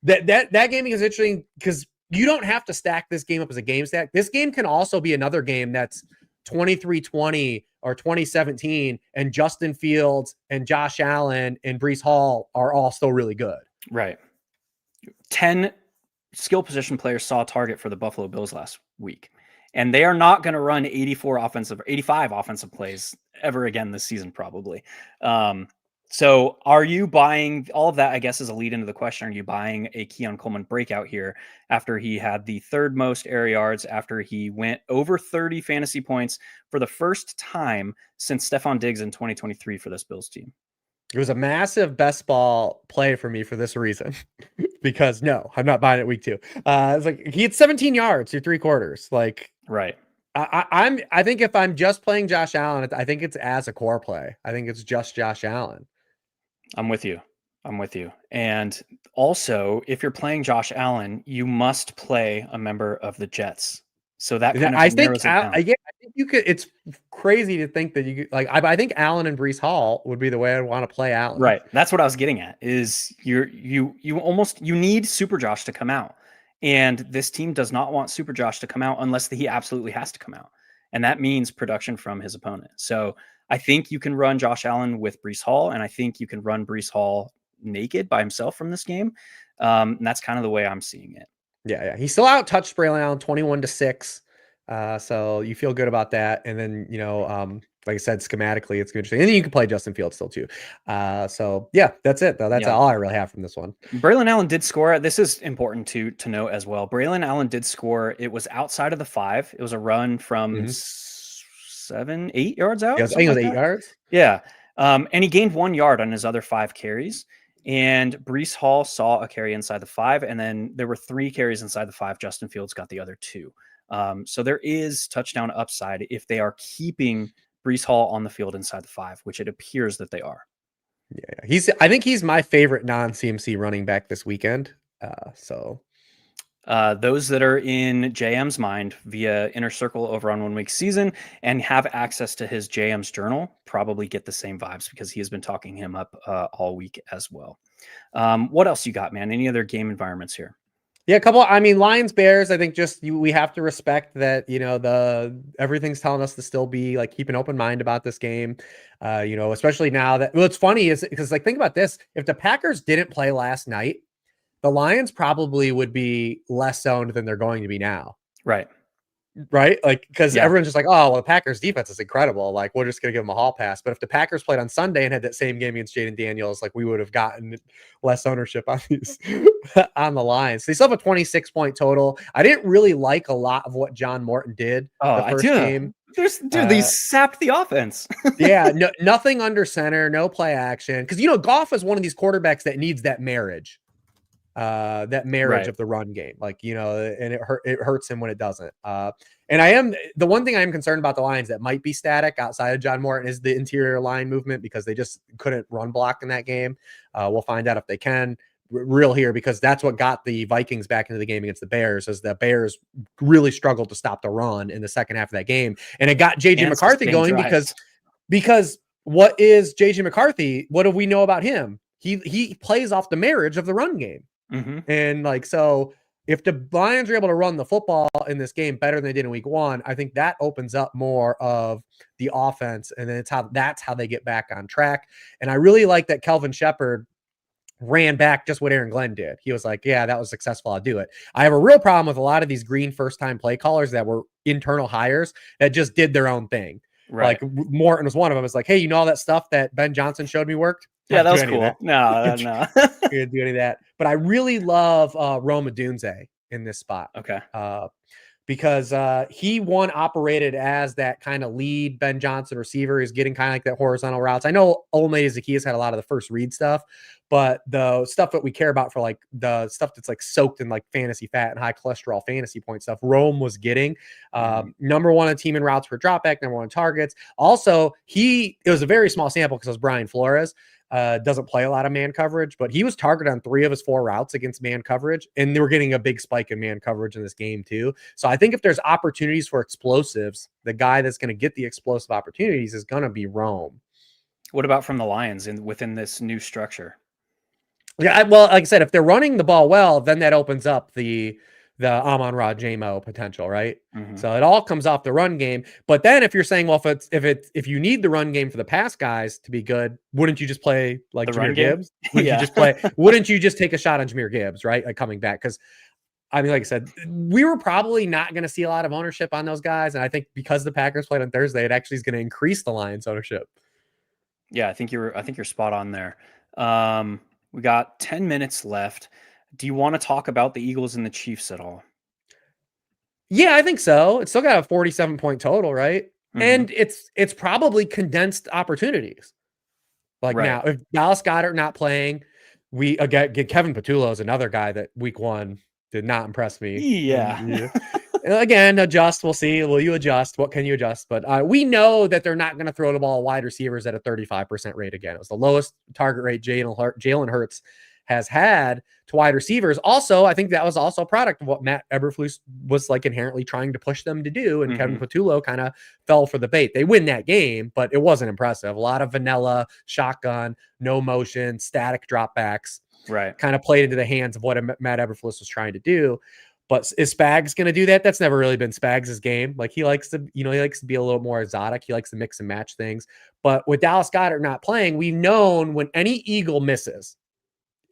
that game is interesting because you don't have to stack this game up as a game stack. This game can also be another game that's 23-20 or 2017, and Justin Fields and Josh Allen and Breece Hall are all still really good. Right. 10 skill position players saw a target for the Buffalo Bills last week. and they are not going to run 85 offensive plays ever again this season, probably. So are you buying all of that? I guess is a lead into the question. Are you buying a Keon Coleman breakout here after he had the third most air yards, after he went over 30 fantasy points for the first time since Stephon Diggs in 2023 for this Bills team? It was a massive best ball play for me for this reason, because no, I'm not buying it week 2. It's like he had 17 yards through 3 quarters. Like, right. I think if I'm just playing Josh Allen, I think it's as a core play. I think it's just Josh Allen. I'm with you. And also, if you're playing Josh Allen, you must play a member of the Jets. So that kind of narrows it down. I think you could. It's crazy to think that you could, like. I think Allen and Breece Hall would be the way I'd want to play Allen. Right. That's what I was getting at. Is you need Super Josh to come out, and this team does not want Super Josh to come out unless he absolutely has to come out, and that means production from his opponent. So I think you can run Josh Allen with Breece Hall, and I think you can run Breece Hall naked by himself from this game. And that's kind of the way I'm seeing it. Yeah. He still out touched Braylon Allen 21-6. So you feel good about that. And then, like I said, schematically, it's interesting. And then you can play Justin Fields still too. So yeah, that's it though. That's all I really have from this one. Braylon Allen did score. This is important to note as well. Braylon Allen did score. It was outside of the 5. It was a run from 7, 8 yards out. Yeah, I think it was 8 yards. Yeah. And he gained 1 yard on his other 5 carries. And Breece Hall saw a carry inside the 5. And then there were 3 carries inside the 5. Justin Fields got the other 2. So there is touchdown upside if they are keeping Breece Hall on the field inside the 5, which it appears that they are. Yeah. I think he's my favorite non-CMC running back this weekend. Those that are in JM's mind via Inner Circle over on 1 Week Season and have access to his JM's journal probably get the same vibes because he has been talking him up all week as well. What else you got, man? Any other game environments here? Yeah, a couple. I mean, Lions, Bears. I think we have to respect that. Everything's telling us to still be like keep an open mind about this game. Especially now that what's funny is because think about this: if the Packers didn't play last night, the Lions probably would be less owned than they're going to be now. Right. Because everyone's just like, oh, well, the Packers defense is incredible. Like, we're just going to give them a hall pass. But if the Packers played on Sunday and had that same game against Jaden Daniels, we would have gotten less ownership on these on the Lions. They still have a 26-point total. I didn't really like a lot of what John Morton did the first game. They sapped the offense. Nothing under center, no play action. Because, Goff is one of these quarterbacks that needs that marriage. Of the run game, and it hurts him when it doesn't. And the one thing I am concerned about the Lions that might be static outside of John Morton is the interior line movement because they just couldn't run block in that game. We'll find out if they can real here because that's what got the Vikings back into the game against the Bears as the Bears really struggled to stop the run in the second half of that game. And it got JJ McCarthy going because what is JJ McCarthy? What do we know about him? He plays off the marriage of the run game. Mm-hmm. And so if the Lions are able to run the football in this game better than they did in week 1, I think that opens up more of the offense. And then that's how they get back on track. And I really like that Kelvin Shepherd ran back just what Aaron Glenn did. He was like, yeah, that was successful. I'll do it. I have a real problem with a lot of these green first-time play callers that were internal hires that just did their own thing. Right. Morton was one of them. It's like, hey, all that stuff that Ben Johnson showed me worked? Yeah, that was cool. No. Didn't do any of that. But I really love Rome Odunze in this spot. Okay. Because he operated as that kind of lead Ben Johnson receiver. He's getting kind of like that horizontal routes. I know Olamide Zaccheaus had a lot of the first read stuff, but the stuff that we care about for the stuff that's soaked in fantasy fat and high cholesterol fantasy point stuff, Rome was getting number 1 on team in routes per dropback, number 1 in targets. Also, it was a very small sample because it was Brian Flores. Doesn't play a lot of man coverage, but he was targeted on 3 of his 4 routes against man coverage, and they were getting a big spike in man coverage in this game too. So I think if there's opportunities for explosives, the guy that's going to get the explosive opportunities is going to be Rome. What about from the Lions within this new structure? Yeah, well, like I said, if they're running the ball well, then that opens up the Amon-Ra J-Mo potential, right? Mm-hmm. So it all comes off the run game. But then if you're saying, well, if you need the run game for the pass guys to be good, wouldn't you just play Jahmyr Gibbs? Wouldn't you just take a shot on Jahmyr Gibbs, right? Coming back. Because I mean, like I said, we were probably not going to see a lot of ownership on those guys. And I think because the Packers played on Thursday, it actually is going to increase the Lions ownership. Yeah, I think you're spot on there. We got 10 minutes left. Do you want to talk about the Eagles and the Chiefs at all? Yeah, I think so. It's still got a 47-point total, right? Mm-hmm. And it's probably condensed opportunities. Like now, if Dallas Goedert not playing, we again get Kevin Patullo is another guy that week one did not impress me. Yeah. Again, adjust. We'll see. Will you adjust? What can you adjust? But we know that they're not going to throw the ball wide receivers at a 35% rate again. It was the lowest target rate Jalen Hurts has had to wide receivers. Also, I think that was also a product of what Matt Eberflus was like inherently trying to push them to do. And Kevin Patullo kind of fell for the bait. They win that game, but it wasn't impressive. A lot of vanilla, shotgun, no motion, static dropbacks. Right. Kind of played into the hands of what Matt Eberflus was trying to do. But is Spags going to do that? That's never really been Spags' game. Like he likes to be a little more exotic. He likes to mix and match things. But with Dallas Goedert not playing, we've known when any Eagle misses,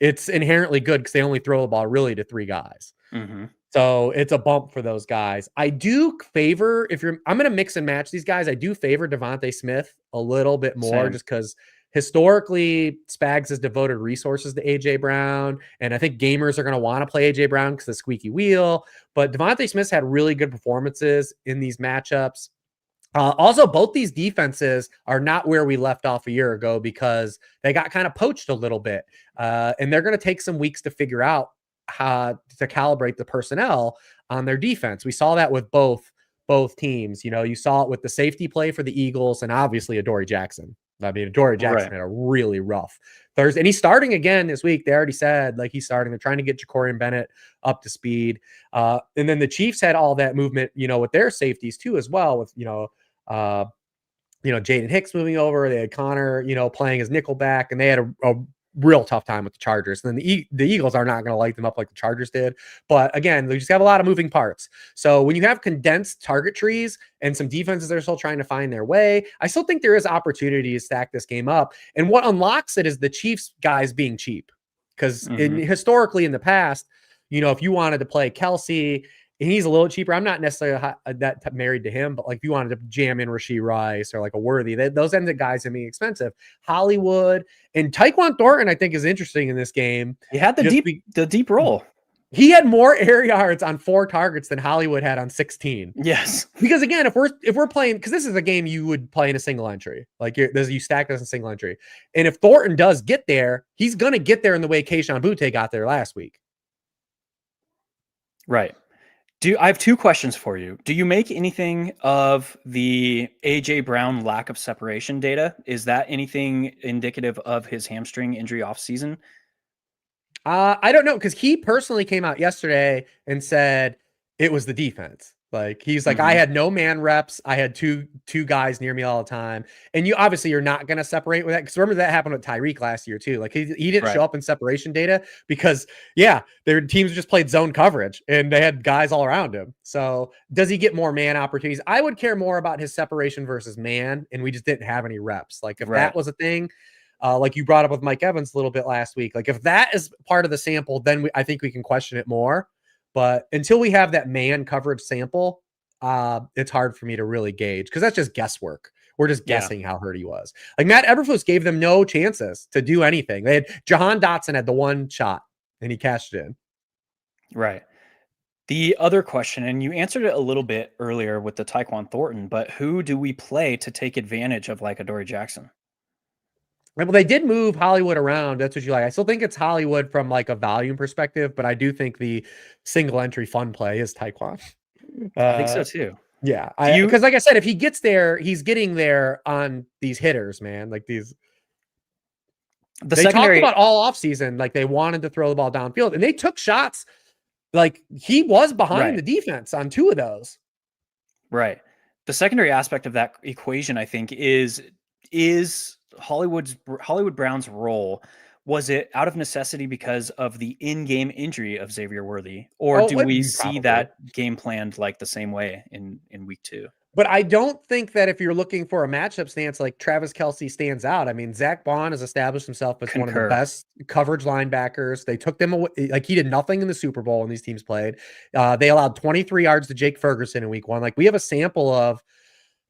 it's inherently good because they only throw the ball really to three guys. Mm-hmm. So it's a bump for those guys. I do favor I'm going to mix and match these guys. I do favor Devontae Smith a little bit more just because historically Spags has devoted resources to AJ Brown. And I think gamers are going to want to play AJ Brown because of the squeaky wheel, but Devontae Smith's had really good performances in these matchups. Also, both these defenses are not where we left off a year ago because they got kind of poached a little bit. And they're going to take some weeks to figure out how to calibrate the personnel on their defense. We saw that with both teams. You saw it with the safety play for the Eagles and obviously Adoree Jackson. I mean, Adoree Jackson had a really rough Thursday. And he's starting again this week. They already said, like, he's starting. They're trying to get Jacorian Bennett up to speed. And then the Chiefs had all that movement, with their safeties too as well with, Jaden Hicks moving over. They had Connor, playing as nickel back, and they had a real tough time with the Chargers. And then the Eagles are not going to light them up like the Chargers did. But again, they just have a lot of moving parts. So when you have condensed target trees and some defenses that are still trying to find their way, I still think there is opportunity to stack this game up. And what unlocks it is the Chiefs guys being cheap. Because historically in the past, if you wanted to play Kelsey, and he's a little cheaper. I'm not necessarily that married to him, but like if you wanted to jam in Rashee Rice or like a Worthy, those ends of guys are being expensive. Hollywood and Tyquan Thornton, I think, is interesting in this game. He had the deep roll. He had more air yards on 4 targets than Hollywood had on 16. Yes, because again, if we're playing, because this is a game you would play in a single entry, like you stack this in single entry, and if Thornton does get there, he's gonna get there in the way Kayshon Boutte got there last week. Right. I have 2 questions for you. Do you make anything of the AJ Brown lack of separation data? Is that anything indicative of his hamstring injury off season? I don't know, because he personally came out yesterday and said it was the defense. Like he's like, I had no man reps. I had two guys near me all the time. And you're not going to separate with that. Because remember that happened with Tyreek last year too. Like he didn't show up in separation data because their teams just played zone coverage and they had guys all around him. So does he get more man opportunities? I would care more about his separation versus man. And we just didn't have any reps. Like if that was a thing, like you brought up with Mike Evans a little bit last week, like if that is part of the sample, then I think we can question it more. But until we have that man coverage sample, it's hard for me to really gauge because that's just guesswork. We're just guessing how hurt he was. Like Matt Eberflus gave them no chances to do anything. They had Jahan Dotson had the one shot and he cashed it in. Right. The other question, and you answered it a little bit earlier with the Tyquan Thornton, but who do we play to take advantage of like Adoree Jackson? Well, they did move Hollywood around. That's what you like. I still think it's Hollywood from like a volume perspective, but I do think the single entry fun play is Tyquan. I think so too. Yeah. Because like I said, if he gets there, he's getting there on these hitters, man. Like these. They talked about all offseason, like they wanted to throw the ball downfield and they took shots. Like he was behind the defense on 2 of those. Right. The secondary aspect of that equation, I think, is Hollywood Brown's role. Was it out of necessity because of the in-game injury of Xavier Worthy, or do we see that game planned like the same way in week 2? But I don't think that if you're looking for a matchup stance, like Travis Kelce stands out. I mean, Zach Bond has established himself as one of the best coverage linebackers. They took them away. Like, he did nothing in the Super Bowl when these teams played. They allowed 23 yards to Jake Ferguson in week 1. Like, we have a sample of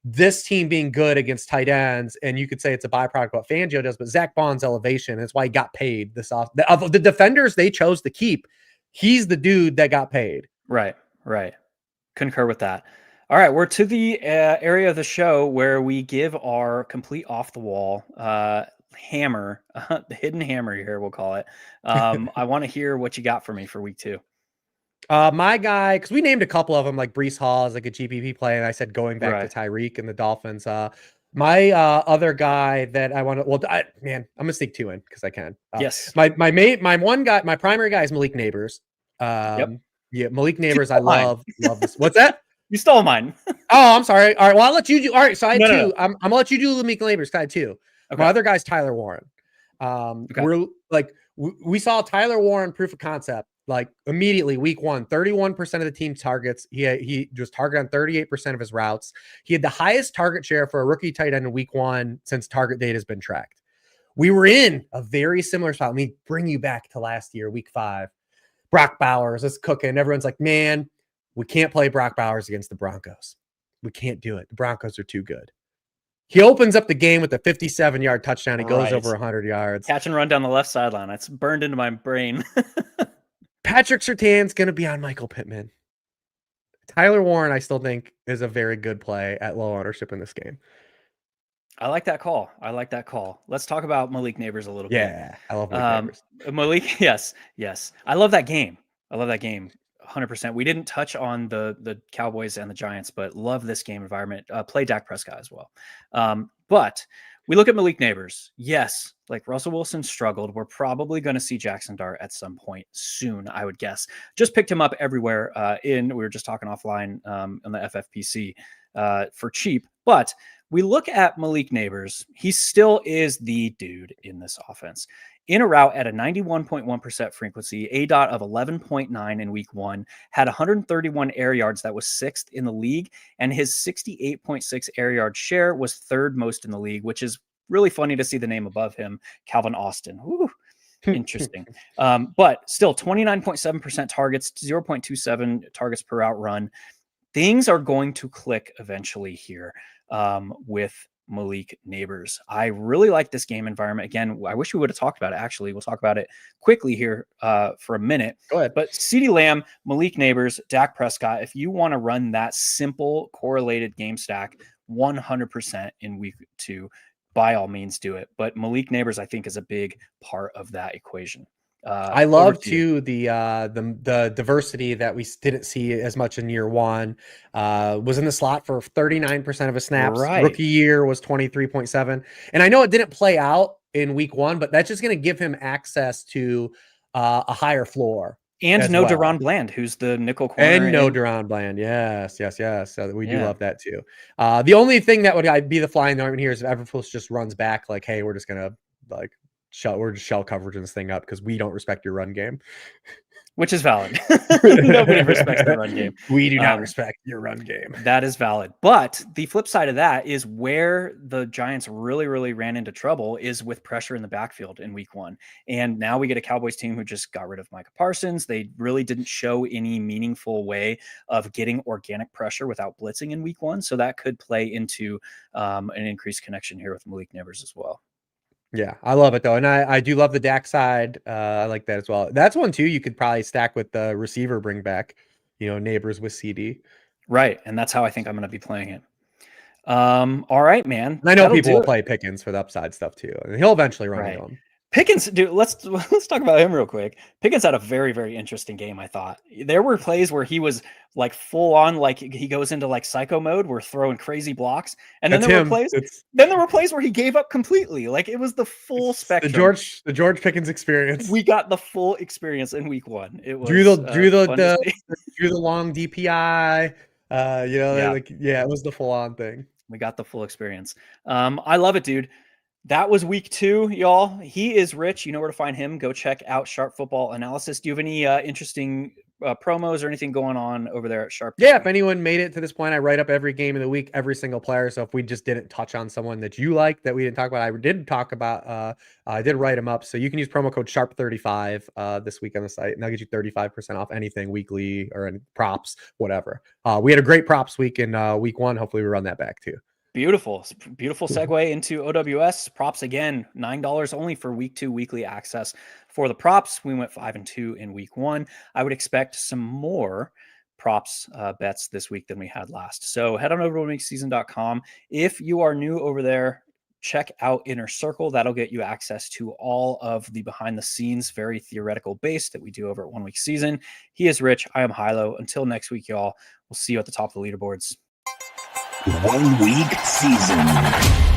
this team being good against tight ends, and you could say it's a byproduct of what Fangio does, but Zach Bond's elevation is why he got paid this off. Of the defenders they chose to keep, he's the dude that got paid. Right. Concur with that. All right, we're to the area of the show where we give our complete off-the-wall hammer, the hidden hammer here, we'll call it. I want to hear what you got for me for week 2. My guy, because we named a couple of them, like Breece Hall as like a GPP play, and I said going back to Tyreek and the Dolphins. My other guy that I want to, I'm gonna sneak 2 in because I can. Yes. My one guy, my primary guy is Malik Neighbors. Yeah, Malik Neighbors. I love this. What's that? You stole mine. Oh, I'm sorry. All right. Well, I'll let you do. All right. So I had 2. No. I'm gonna let you do Malik Neighbors. I had 2. Okay. My other guy's Tyler Warren. We're like, we saw Tyler Warren proof of concept, like immediately week 1, 31% of the team targets. He was targeted on 38% of his routes. He had the highest target share for a rookie tight end in week 1 since target data has been tracked. We were in a very similar spot. Let me bring you back to last year, week 5. Brock Bowers is cooking. Everyone's like, man, we can't play Brock Bowers against the Broncos. We can't do it. The Broncos are too good. He opens up the game with a 57-yard touchdown. He goes over 100 yards. Catch and run down the left sideline. It's burned into my brain. Patrick Surtain's going to be on Michael Pittman. Tyler Warren, I still think, is a very good play at low ownership in this game. I like that call. Let's talk about Malik Neighbors a little bit. Yeah, I love Malik Neighbors. Malik, yes. I love that game. 100%. We didn't touch on the Cowboys and the Giants, but love this game environment. Play Dak Prescott as well. But we look at Malik Neighbors. Yes, like Russell Wilson struggled. We're probably going to see Jackson Dart at some point soon, I would guess. Just picked him up everywhere. We were just talking offline on the FFPC for cheap. But we look at Malik Neighbors. He still is the dude in this offense. In a route at a 91.1% frequency, ADOT of 11.9 in week 1, had 131 air yards. That was 6th in the league. And his 68.6 air yard share was 3rd most in the league, which is really funny to see the name above him, Calvin Austin. Ooh, interesting. But still 29.7% targets, 0.27 targets per route run. Things are going to click eventually here with Malik Neighbors. I really like this game environment. Again, I wish we would have talked about it. Actually, we'll talk about it quickly here for a minute. Go ahead. But CeeDee Lamb, Malik Neighbors, Dak Prescott, if you want to run that simple correlated game stack 100% in week 2, by all means do it. But Malik Neighbors, I think, is a big part of that equation. I love too the diversity that we didn't see as much in year 1. Was in the slot for 39% of his snaps. Rookie year was 23.7. And I know it didn't play out in week 1, but that's just going to give him access to a higher floor. And no Deron Bland, who's the nickel corner. And no Deron Bland. Yes. So we do love that too. The only thing that would be the fly in the ointment here is if Everfuss just runs back like, hey, we're just going to we're just shell coveraging this thing up because we don't respect your run game. Which is valid. Nobody respects the run game. We do not respect your run game. That is valid. But the flip side of that is where the Giants really, really ran into trouble is with pressure in the backfield in week 1. And now we get a Cowboys team who just got rid of Micah Parsons. They really didn't show any meaningful way of getting organic pressure without blitzing in week 1. So that could play into an increased connection here with Malik Neighbors as well. Yeah, I love it though. And I do love the Dak side. I like that as well. That's one too you could probably stack with the receiver bring back, Neighbors with CD. Right. And that's how I think I'm going to be playing it. All right, man. And I know people will play Pickens for the upside stuff too. And he'll eventually run into him. Pickens, dude, let's talk about him real quick. Pickens had a very, very interesting game, I thought. There were plays where he was like full on, like he goes into like psycho mode. We're throwing crazy blocks. And then there were plays where he gave up completely. Like it was the full spectrum. The George Pickens experience. We got the full experience in week 1. It was drew the long DPI. It was the full on thing. We got the full experience. I love it, dude. That was week 2, y'all. He is Rich. You know where to find him. Go check out Sharp Football Analysis. Do you have any interesting promos or anything going on over there at Sharp? Yeah, if anyone made it to this point, I write up every game of the week, every single player. So if we just didn't touch on someone that you like that we didn't talk about, I did talk about, I did write them up. So you can use promo code SHARP35 this week on the site, and they'll get you 35% off anything weekly or in props, whatever. We had a great props week in week 1. Hopefully we run that back too. Beautiful segue into OWS props again. $9 only for week 2 weekly access for the props. We went 5-2 in week 1. I would expect some more props bets this week than we had last. So head on over to winweekseason.com. If you are new over there, check out Inner Circle. That'll get you access to all of the behind the scenes, very theoretical base that we do over at 1 Week Season. He is Rich. I am Hilow. Until next week, y'all, we'll see you at the top of the leaderboards. 1 Week Season.